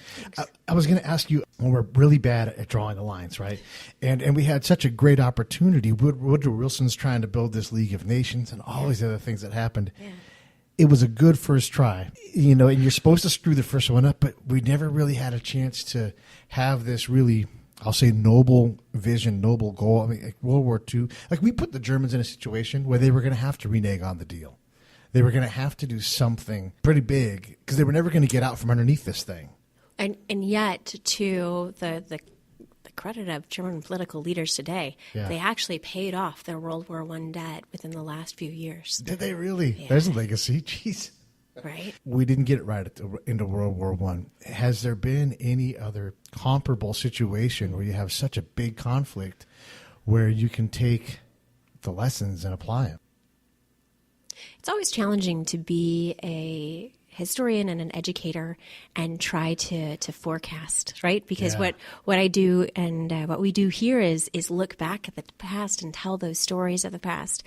I was going to ask you, when we're really bad at drawing the lines, right? And we had such a great opportunity. Woodrow Wilson's trying to build this League of Nations and all these other things that happened. it was a good first try, you know, and you're supposed to screw the first one up, but we never really had a chance to have this really, I'll say, noble vision, noble goal. I mean, like World War II, like we put the Germans in a situation where they were going to have to renege on the deal. They were going to have to do something pretty big because they were never going to get out from underneath this thing. And yet, to the credit of German political leaders today, they actually paid off their World War I debt within the last few years. Did they really? Yeah. There's a legacy. Jeez. Right? We didn't get it right into World War I. Has there been any other comparable situation where you have such a big conflict where you can take the lessons and apply them? It's always challenging to be a historian and an educator and try to forecast, right? Because what I do and what we do here is look back at the past and tell those stories of the past.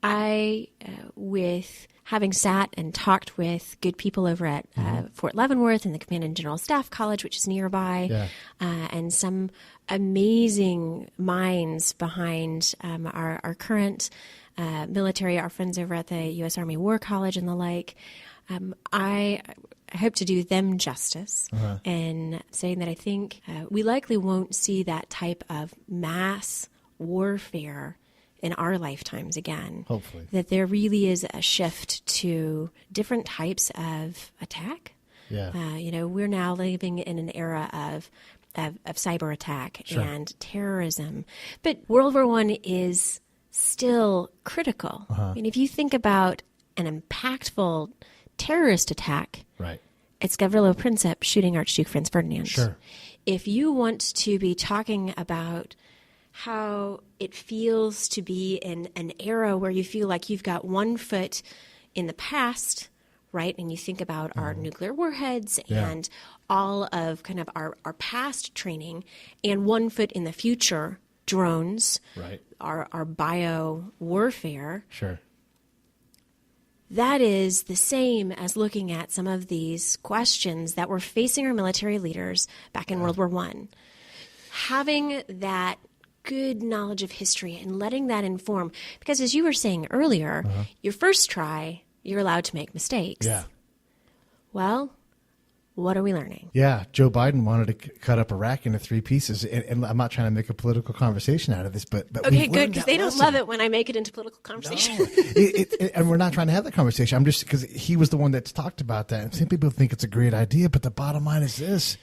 I, with having sat and talked with good people over at Fort Leavenworth and the Command and General Staff College, which is nearby, and some amazing minds behind our current military, our friends over at the U.S. Army War College and the like, I hope to do them justice in saying that I think we likely won't see that type of mass warfare in our lifetimes again. Hopefully. That there really is a shift to different types of attack. Yeah. You know, we're now living in an era of cyber attack and terrorism. But World War I is still critical. I mean, if you think about an impactful terrorist attack, right, it's Gavrilo Princip shooting Archduke Franz Ferdinand. Sure. If you want to be talking about how it feels to be in an era where you feel like you've got one foot in the past, right, and you think about our nuclear warheads and all of kind of our past training, and one foot in the future, drones, right, our bio warfare. Sure. That is the same as looking at some of these questions that were facing our military leaders back in World War I. Having that good knowledge of history and letting that inform, because as you were saying earlier, your first try, you're allowed to make mistakes. Yeah. Well, what are we learning? Yeah, Joe Biden wanted to cut up Iraq into 3 pieces, and I'm not trying to make a political conversation out of this, but okay, good, because they don't love it when I make it into political conversation. No, and we're not trying to have that conversation. I'm just, because he was the one that's talked about that, and some people think it's a great idea, but the bottom line is this: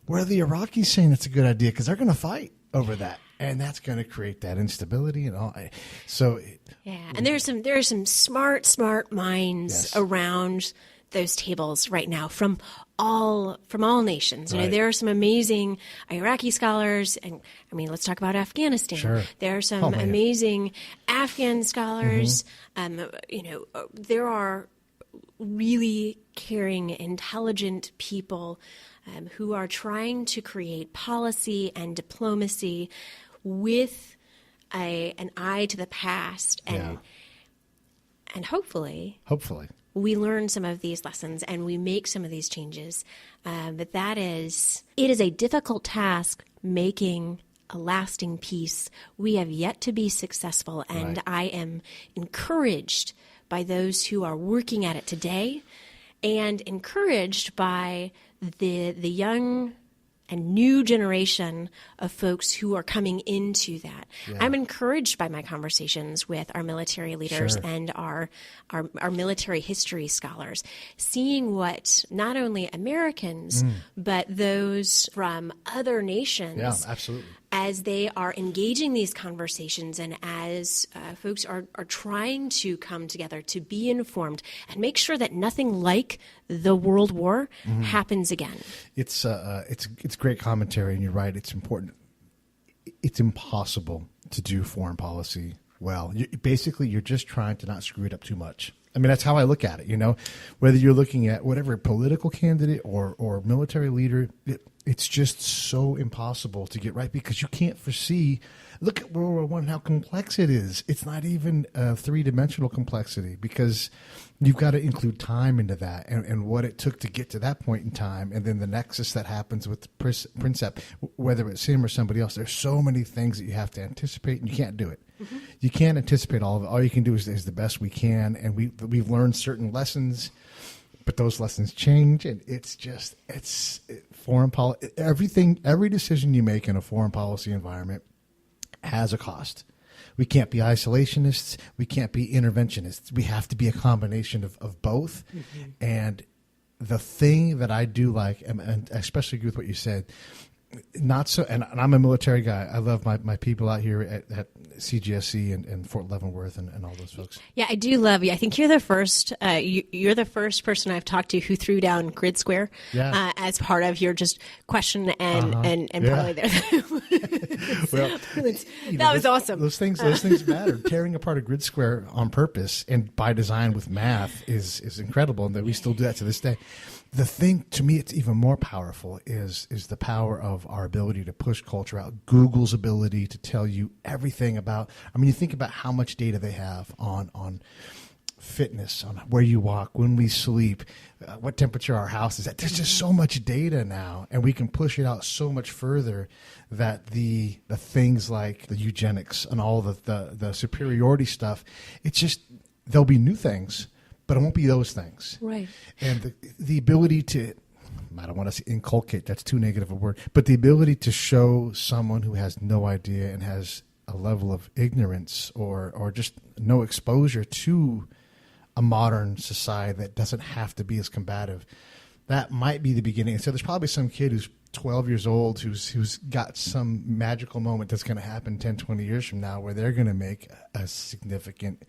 where are the Iraqis saying it's a good idea? Because they're going to fight over that, and that's going to create that instability and all. So, and there are some smart minds around those tables right now from all nations. You know, there are some amazing Iraqi scholars, and I mean, let's talk about Afghanistan. Sure. There are some amazing Afghan scholars. You know, there are really caring, intelligent people who are trying to create policy and diplomacy with an eye to the past, and hopefully we learn some of these lessons and we make some of these changes. But it is a difficult task making a lasting peace. We have yet to be successful, and I am encouraged by those who are working at it today, and encouraged by the young and new generation of folks who are coming into that. I'm encouraged by my conversations with our military leaders and our military history scholars, seeing what not only Americans, but those from other nations, as they are engaging these conversations, and as folks are trying to come together to be informed and make sure that nothing like the World War happens again. It's great commentary, and you're right. It's important. It's impossible to do foreign policy well. You're just trying to not screw it up too much. I mean, that's how I look at it. You know, whether you're looking at whatever political candidate or military leader, It's just so impossible to get right because you can't foresee. Look at World War One, how complex it is. It's not even a three-dimensional complexity because you've got to include time into that and what it took to get to that point in time, and then the nexus that happens with the Princeps, whether it's him or somebody else. There's so many things that you have to anticipate, and you can't do it. Mm-hmm. You can't anticipate all of it. All you can do is the best we can, and we've learned certain lessons. But those lessons change, and it's foreign policy. Every decision you make in a foreign policy environment has a cost. We can't be isolationists. We can't be interventionists. We have to be a combination of both. Mm-hmm. And the thing that I do like, and especially with what you said, not so, and I'm a military guy. I love my people out here at CGSC and Fort Leavenworth and all those folks. Yeah, I do love you. I think you're the first. You're the first person I've talked to who threw down grid square as part of your just question and probably there. Well, that was awesome. Those things matter. Tearing apart a grid square on purpose and by design with math is incredible, and that we still do that to this day. The thing, to me, it's even more powerful is the power of our ability to push culture out. Google's ability to tell you everything about, you think about how much data they have on fitness, on where you walk, when we sleep, what temperature our house is at. There's just so much data now, and we can push it out so much further that the things like the eugenics and all the superiority stuff, it's just, there'll be new things. But it won't be those things. Right. And the ability to, I don't want to say inculcate, that's too negative a word, but the ability to show someone who has no idea and has a level of ignorance or just no exposure to a modern society that doesn't have to be as combative, that might be the beginning. So there's probably some kid who's 12 years old who's got some magical moment that's going to happen 10, 20 years from now where they're going to make a significant,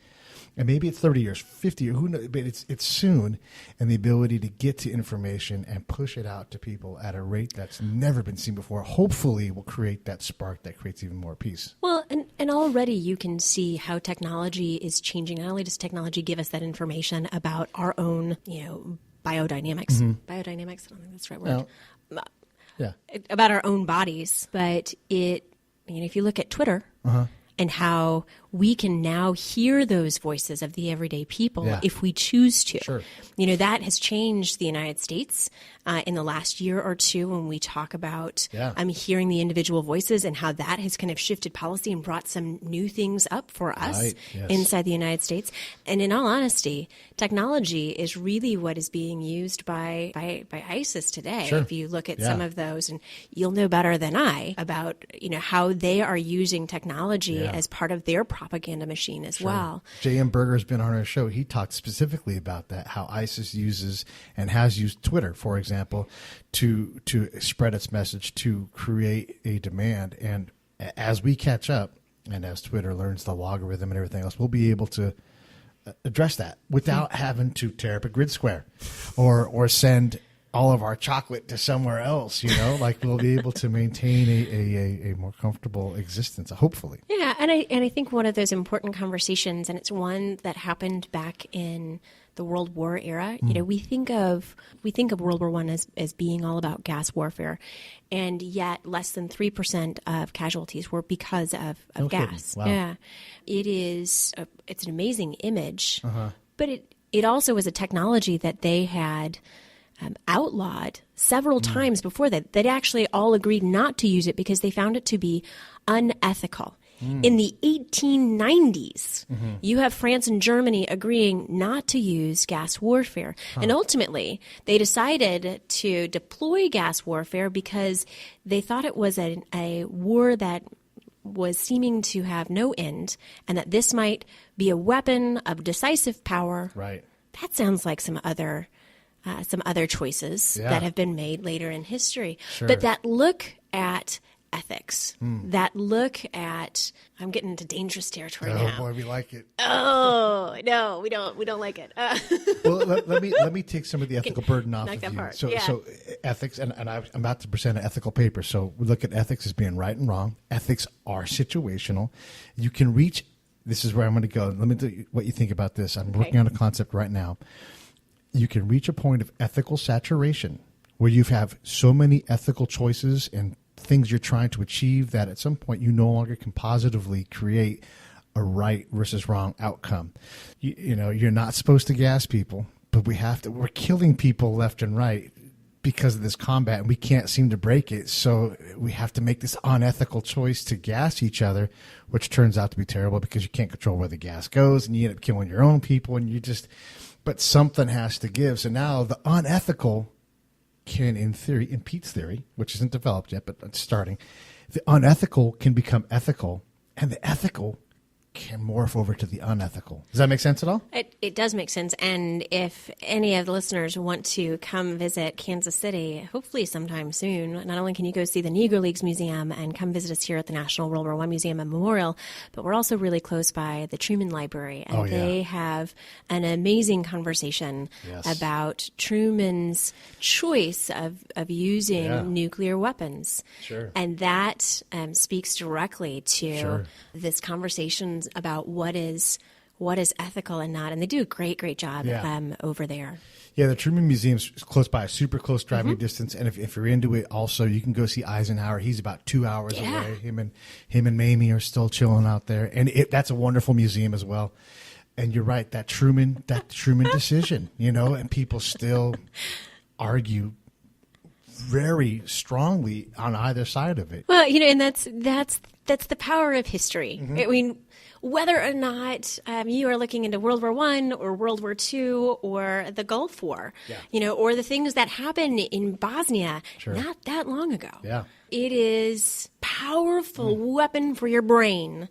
and maybe it's 30 years, 50 years, who knows, but it's soon, and the ability to get to information and push it out to people at a rate that's never been seen before, hopefully will create that spark that creates even more peace. Well, and already you can see how technology is changing. Not only does technology give us that information about our own, biodynamics. Mm-hmm. Biodynamics, I don't think that's the right word. No. Yeah. About our own bodies, but if you look at Twitter and how we can now hear those voices of the everyday people if we choose to. Sure. That has changed the United States in the last year or two when we talk about hearing the individual voices and how that has kind of shifted policy and brought some new things up for us inside the United States. And in all honesty, technology is really what is being used by ISIS today. Sure. If you look at some of those, and you'll know better than I about how they are using technology as part of their propaganda machine as well. J.M. Berger's been on our show. He talked specifically about that, how ISIS uses and has used Twitter, for example, to spread its message, to create a demand. And as we catch up, and as Twitter learns the logarithm and everything else, we'll be able to address that without having to tear up a grid square or send all of our chocolate to somewhere else, we'll be able to maintain a more comfortable existence, hopefully. Yeah, and I think one of those important conversations, and it's one that happened back in the World War era. We think of World War I as being all about gas warfare, and yet less than 3% of casualties were because of gas. Wow. Yeah, it's an amazing image, but it also was a technology that they had outlawed several times before that. They'd actually all agreed not to use it because they found it to be unethical. In the 1890s, you have France and Germany agreeing not to use gas warfare. And ultimately, they decided to deploy gas warfare because they thought it was a war that was seeming to have no end, and that this might be a weapon of decisive power. Right. That sounds like some other choices that have been made later in history. Sure. But that look at ethics, that look at, I'm getting into dangerous territory now. Oh boy, we like it. Oh no, we don't like it. Well, let me take some of the ethical burden off of you. Part. So ethics, and I'm about to present an ethical paper. So we look at ethics as being right and wrong. Ethics are situational. You can reach. This is where I'm going to go. Let me tell you what you think about this. I'm working on a concept right now. You can reach a point of ethical saturation where you have so many ethical choices and things you're trying to achieve that at some point you no longer can positively create a right versus wrong outcome. You know, you're not supposed to gas people, but we're killing people left and right because of this combat, and we can't seem to break it. So we have to make this unethical choice to gas each other, which turns out to be terrible because you can't control where the gas goes, and you end up killing your own people, and but something has to give. So now the unethical can, in theory, in Pete's theory, which isn't developed yet, but it's starting, the unethical can become ethical, and the ethical can morph over to the unethical. Does that make sense at all? It does make sense. And if any of the listeners want to come visit Kansas City, hopefully sometime soon, not only can you go see the Negro Leagues Museum and come visit us here at the National World War I Museum and Memorial, but we're also really close by the Truman Library. And they have an amazing conversation about Truman's choice of using nuclear weapons. Sure. And that speaks directly to this conversation about what is ethical and not, and they do a great job over there. Yeah, the Truman Museum's close by, a super close driving distance, and if you're into it, also you can go see Eisenhower. He's about 2 hours away. Him and Mamie are still chilling out there, and that's a wonderful museum as well. And you're right, that Truman decision, you know, and people still argue very strongly on either side of it. Well, you know, and that's the power of history. I mean, whether or not you are looking into World War I or World War II or the Gulf War, you know, or the things that happened in Bosnia not that long ago. Yeah. It is powerful weapon for your brain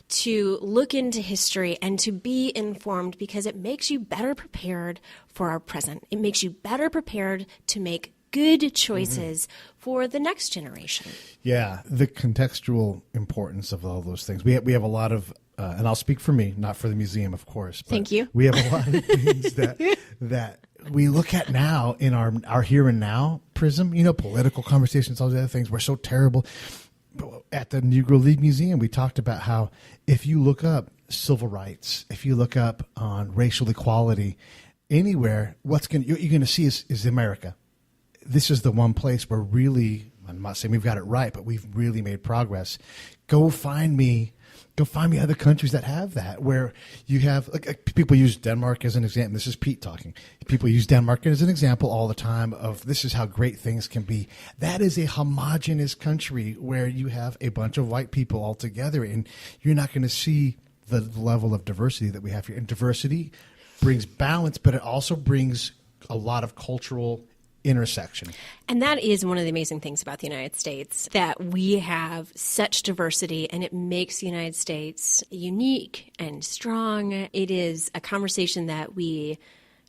to look into history and to be informed, because it makes you better prepared for our present. It makes you better prepared to make good choices for the next generation. Yeah, the contextual importance of all those things. We have a lot of, and I'll speak for me, not for the museum, of course. But Thank you. We have a lot of things that we look at now in our here and now prism. You know, political conversations, all the other things. We're so terrible. At the Negro League Museum, we talked about how if you look up civil rights, if you look up on racial equality, anywhere, you're going to see is America. This is the one place where really, I'm not saying we've got it right, but we've really made progress. Go find me other countries that have that, where you have, like people use Denmark as an example. This is Pete talking. People use Denmark as an example all the time of this is how great things can be. That is a homogenous country where you have a bunch of white people all together, and you're not going to see the level of diversity that we have here. And diversity brings balance, but it also brings a lot of cultural intersection. And that is one of the amazing things about the United States, that we have such diversity, and it makes the United States unique and strong. It is a conversation that we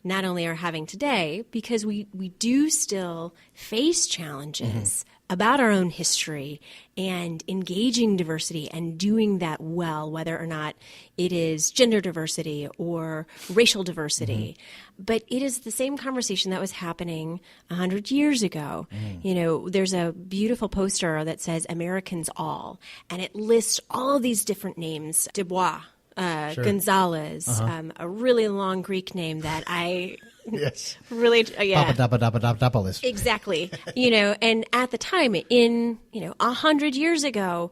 not only are having today, because we do still face challenges about our own history and engaging diversity and doing that well, whether or not it is gender diversity or racial diversity. But it is the same conversation that was happening 100 years ago. You know, there's a beautiful poster that says Americans All, and it lists all of these different names. Dubois, Gonzalez, a really long Greek name that I really, Papadopoulos. Exactly. You know, and at the time, in 100 years ago,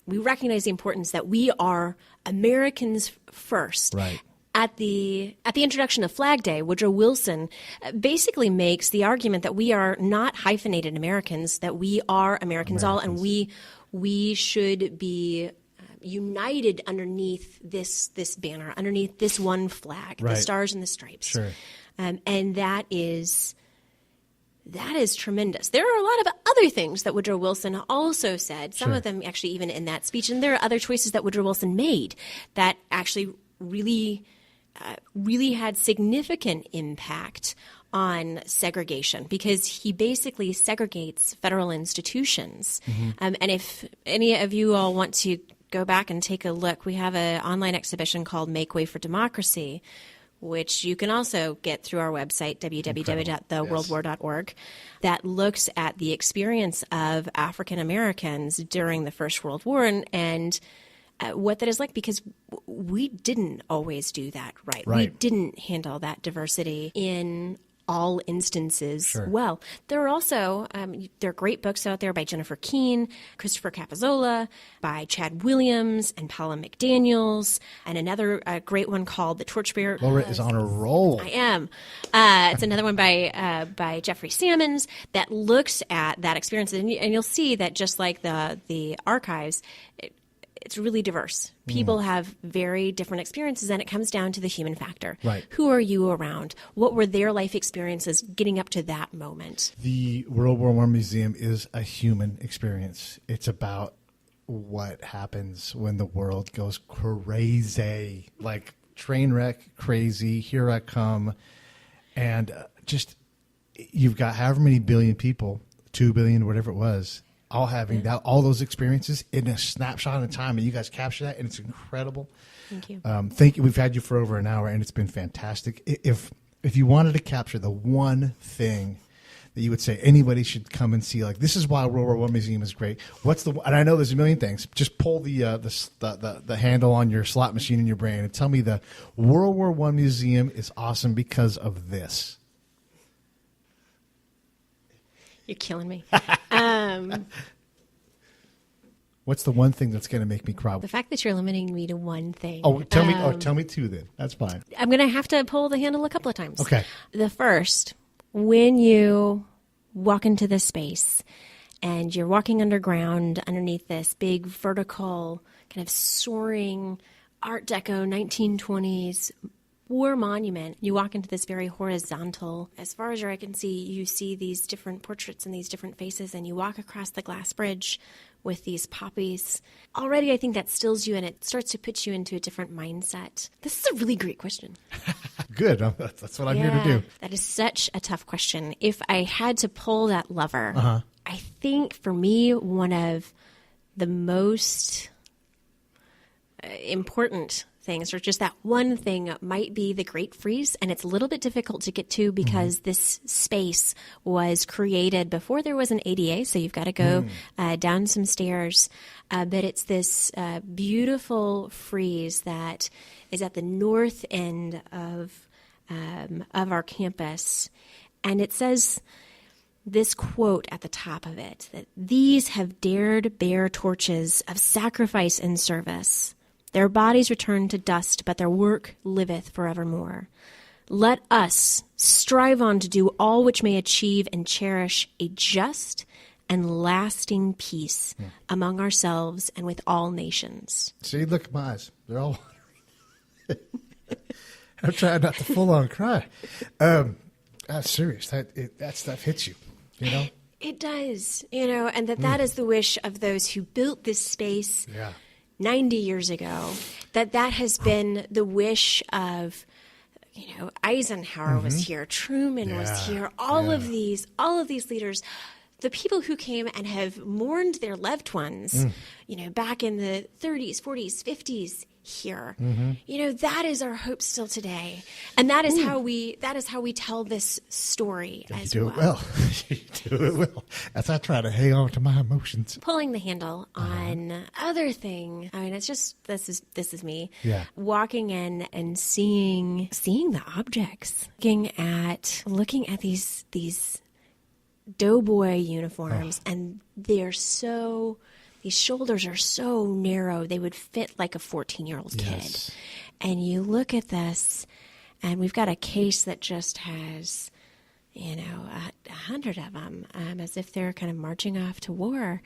we recognize the importance that we are Americans first. Right. At the introduction of Flag Day, Woodrow Wilson basically makes the argument that we are not hyphenated Americans, that we are Americans all, and we should be united underneath this banner, underneath this one flag, the stars and the stripes. Sure. And that is tremendous. There are a lot of other things that Woodrow Wilson also said, some of them actually even in that speech, and there are other choices that Woodrow Wilson made that actually really had significant impact on segregation, because he basically segregates federal institutions. And if any of you all want to go back and take a look, we have an online exhibition called Make Way for Democracy, which you can also get through our website, www.theworldwar.org, that looks at the experience of African Americans during the First World War and what that is like, because we didn't always do that right. We didn't handle that diversity in all instances Sure. well. There are also there are great books out there by Jennifer Keene, Christopher Capozzola, by Chad Williams and Paula McDaniels, and another great one called The Torchbearer. Laura is on a roll. I am. It's another one by Jeffrey Sammons that looks at that experience, and you'll see that just like the archives, it's really diverse. People have very different experiences, and it comes down to the human factor. Right. Who are you around? What were their life experiences getting up to that moment? The World War I Museum is a human experience. It's about what happens when the world goes crazy, like train wreck, crazy, here I come. And just, you've got however many billion people, 2 billion, whatever it was, all having that, all those experiences in a snapshot in time, and you guys capture that, and it's incredible. Thank you. Thank you. We've had you for over an hour, and it's been fantastic. If you wanted to capture the one thing that you would say anybody should come and see, like, this is why World War I Museum is great. And I know there's a million things. Just pull the handle on your slot machine in your brain and tell me the World War I Museum is awesome because of this. You're killing me. What's the one thing that's going to make me cry? The fact that you're limiting me to one thing. Oh, tell me two then. That's fine. I'm going to have to pull the handle a couple of times. Okay. The first, when you walk into this space and you're walking underground underneath this big vertical kind of soaring Art Deco 1920s war monument, you walk into this very horizontal, as far as your eye can see, you see these different portraits and these different faces, and you walk across the glass bridge with these poppies. Already, I think that stills you, and it starts to put you into a different mindset. This is a really great question. Good. That's what I'm here to do. That is such a tough question. If I had to pull that lever, I think for me, one of the most important things, or just that one thing, might be the Great Freeze, and it's a little bit difficult to get to because this space was created before there was an ADA, so you've got to go down some stairs, but it's this beautiful frieze that is at the north end of our campus, and it says this quote at the top of it, that these have dared bear torches of sacrifice and service. Their bodies return to dust, but their work liveth forevermore. Let us strive on to do all which may achieve and cherish a just and lasting peace among ourselves and with all nations. See, look at my eyes. They're all... I'm trying not to full on cry. That's serious. That stuff hits you, you know? It does, and that is the wish of those who built this space 90 years ago, that has been the wish of, Eisenhower was here, Truman was here, all of these leaders, the people who came and have mourned their loved ones, back in the 30s, 40s, 50s here. That is our hope still today. And that is how we tell this story as well. You do it well. You do it well. As I try to hang on to my emotions. Pulling the handle on other thing. I mean, it's just, this is me. Yeah. Walking in and seeing the objects. Looking at these doughboy uniforms, and these shoulders are so narrow, they would fit like a 14-year-old kid. And you look at this, and we've got a case that just has, 100 of them, as if they're kind of marching off to war.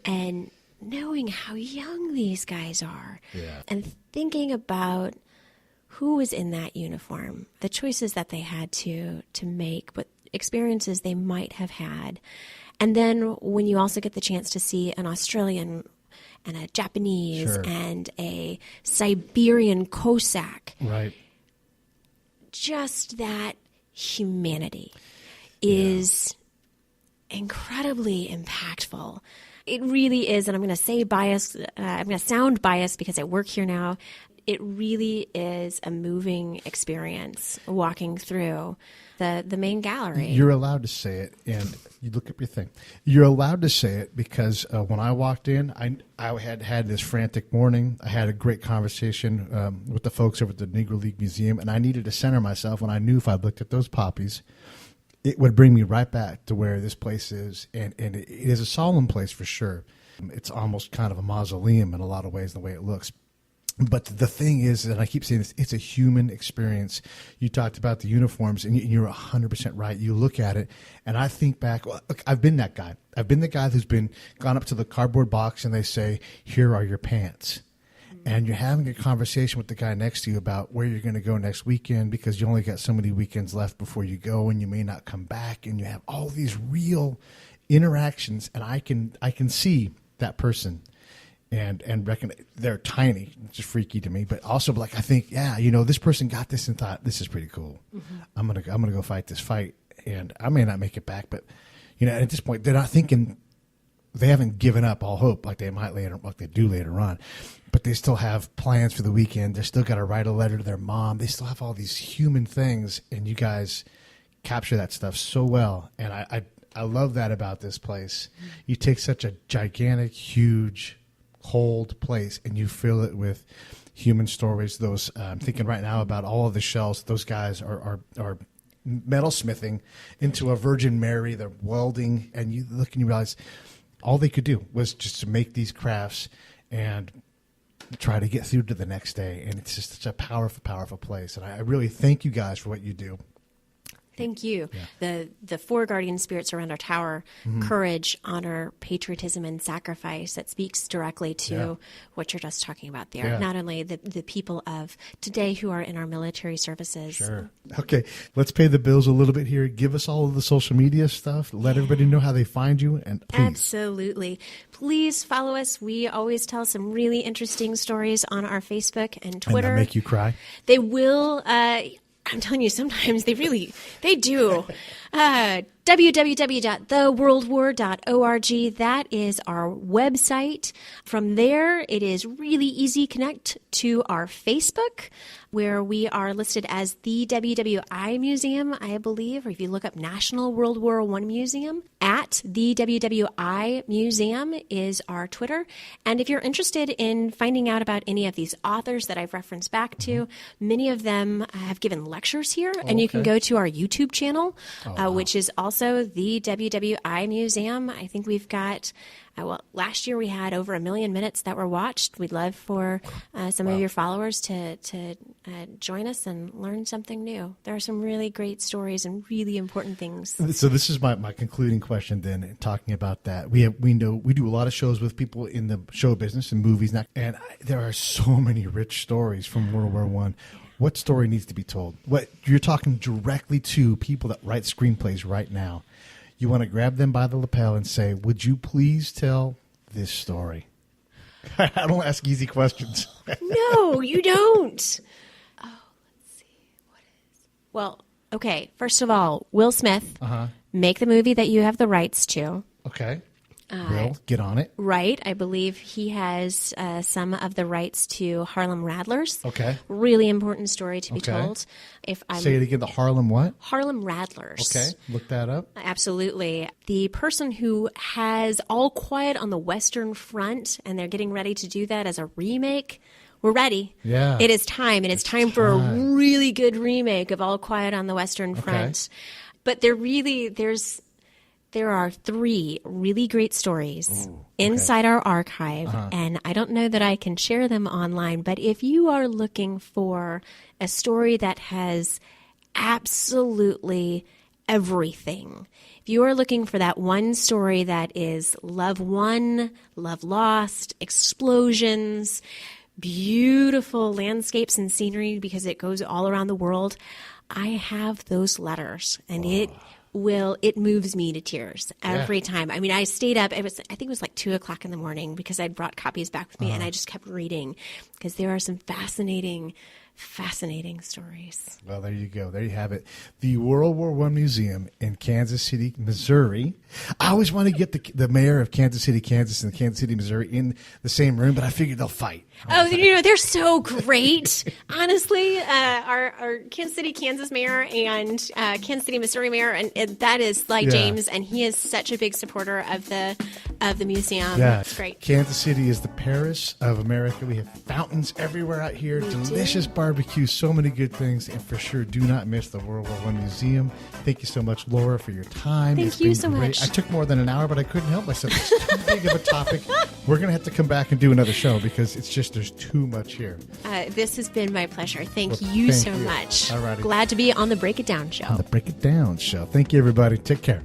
And knowing how young these guys are, and thinking about who was in that uniform, the choices that they had to make, what experiences they might have had. And then when you also get the chance to see an Australian and a Japanese and a Siberian Cossack, right? Just that humanity is incredibly impactful. It really is, and I'm going to say biased. I'm going to sound biased because I work here now. It really is a moving experience walking through the main gallery. You're allowed to say it, and you look up your thing. You're allowed to say it because when I walked in, I had this frantic morning. I had a great conversation with the folks over at the Negro League Museum, and I needed to center myself, and I knew if I looked at those poppies it would bring me right back to where this place is. And it is a solemn place for sure. It's almost kind of a mausoleum in a lot of ways, the way it looks. But the thing is, and I keep saying this, it's a human experience. You talked about the uniforms, and you're 100% right. You look at it, and I think back, well, look, I've been that guy. I've been the guy who's gone up to the cardboard box, and they say, here are your pants. And you're having a conversation with the guy next to you about where you're going to go next weekend because you only got so many weekends left before you go, and you may not come back, and you have all these real interactions, and I can see that person and reckon they're tiny, which is freaky to me, but also like I think, yeah, this person got this and thought this is pretty cool. Mm-hmm. I'm gonna go fight this fight, and I may not make it back, but at this point they're not thinking, they haven't given up all hope like they might later, like they do later on, but they still have plans for the weekend. They're still got to write a letter to their mom. They still have all these human things, and you guys capture that stuff so well, and I love that about this place. You take such a gigantic, huge, cold place, and you fill it with human stories. Those I'm thinking right now about all of the shells. Those guys are metalsmithing into a Virgin Mary. They're welding, and you look and you realize all they could do was just to make these crafts and try to get through to the next day. And it's just such a powerful, powerful place. And I really thank you guys for what you do. Thank you. Yeah. The four guardian spirits around our tower, courage, honor, patriotism, and sacrifice, that speaks directly to what you're just talking about there. Yeah. Not only the people of today who are in our military services. Sure. Okay, let's pay the bills a little bit here. Give us all of the social media stuff. Let everybody know how they find you. And please. Absolutely. Please follow us. We always tell some really interesting stories on our Facebook and Twitter. And they'll make you cry? They will. I'm telling you, sometimes they do. www.theworldwar.org. That is our website. From there, it is really easy. Connect to our Facebook, where we are listed as the WWI Museum, I believe, or if you look up National World War I Museum, at the WWI Museum is our Twitter. And if you're interested in finding out about any of these authors that I've referenced back to, many of them have given lectures here, and you can go to our YouTube channel, which is also the WWI Museum. I think we've got, last year we had over 1 million minutes that were watched. We'd love for some of your followers to join us and learn something new. There are some really great stories and really important things. So this is my concluding question then, talking about that. We do a lot of shows with people in the show business and movies, and there are so many rich stories from World War I. What story needs to be told? What you're talking directly to people that write screenplays right now. You want to grab them by the lapel and say, would you please tell this story? I don't ask easy questions. No, you don't. Oh, let's see. What is? Well, okay. First of all, Will Smith, make the movie that you have the rights to. Okay. Will, get on it. Right. I believe he has some of the rights to Harlem Rattlers. Okay. Really important story to be told. Say it again, the Harlem what? Harlem Rattlers. Okay. Look that up. Absolutely. The person who has All Quiet on the Western Front, and they're getting ready to do that as a remake. We're ready. Yeah. It is time, and it's time for a really good remake of All Quiet on the Western Front. But there are 3 really great stories inside our archive, and I don't know that I can share them online, but if you are looking for a story that has absolutely everything, if you are looking for that one story that is love won, love lost, explosions, beautiful landscapes and scenery because it goes all around the world, I have those letters, and it moves me to tears every time. I mean, I stayed up. I think it was like 2:00 in the morning because I'd brought copies back with me, and I just kept reading because there are some fascinating stories. Well, there you go. There you have it. The World War I Museum in Kansas City, Missouri. I always want to get the mayor of Kansas City, Kansas, and Kansas City, Missouri in the same room, but I figured they'll fight. They're so great. Honestly, our Kansas City, Kansas mayor and Kansas City, Missouri mayor, and that is Sly James, and he is such a big supporter of the of the museum. Yeah, It's great. Kansas City is the Paris of America. We have fountains everywhere out here, delicious barbecue, so many good things, and for sure, do not miss the World War I Museum. Thank you so much, Laura, for your time. Thank you so much. I took more than an hour, but I couldn't help myself. It's too big of a topic. We're going to have to come back and do another show because it's just there's too much here. This has been my pleasure. Thank Well, you thank so you. much. All righty. Glad to be on the Break It Down show. On the Break It Down show. Thank you, everybody. Take care.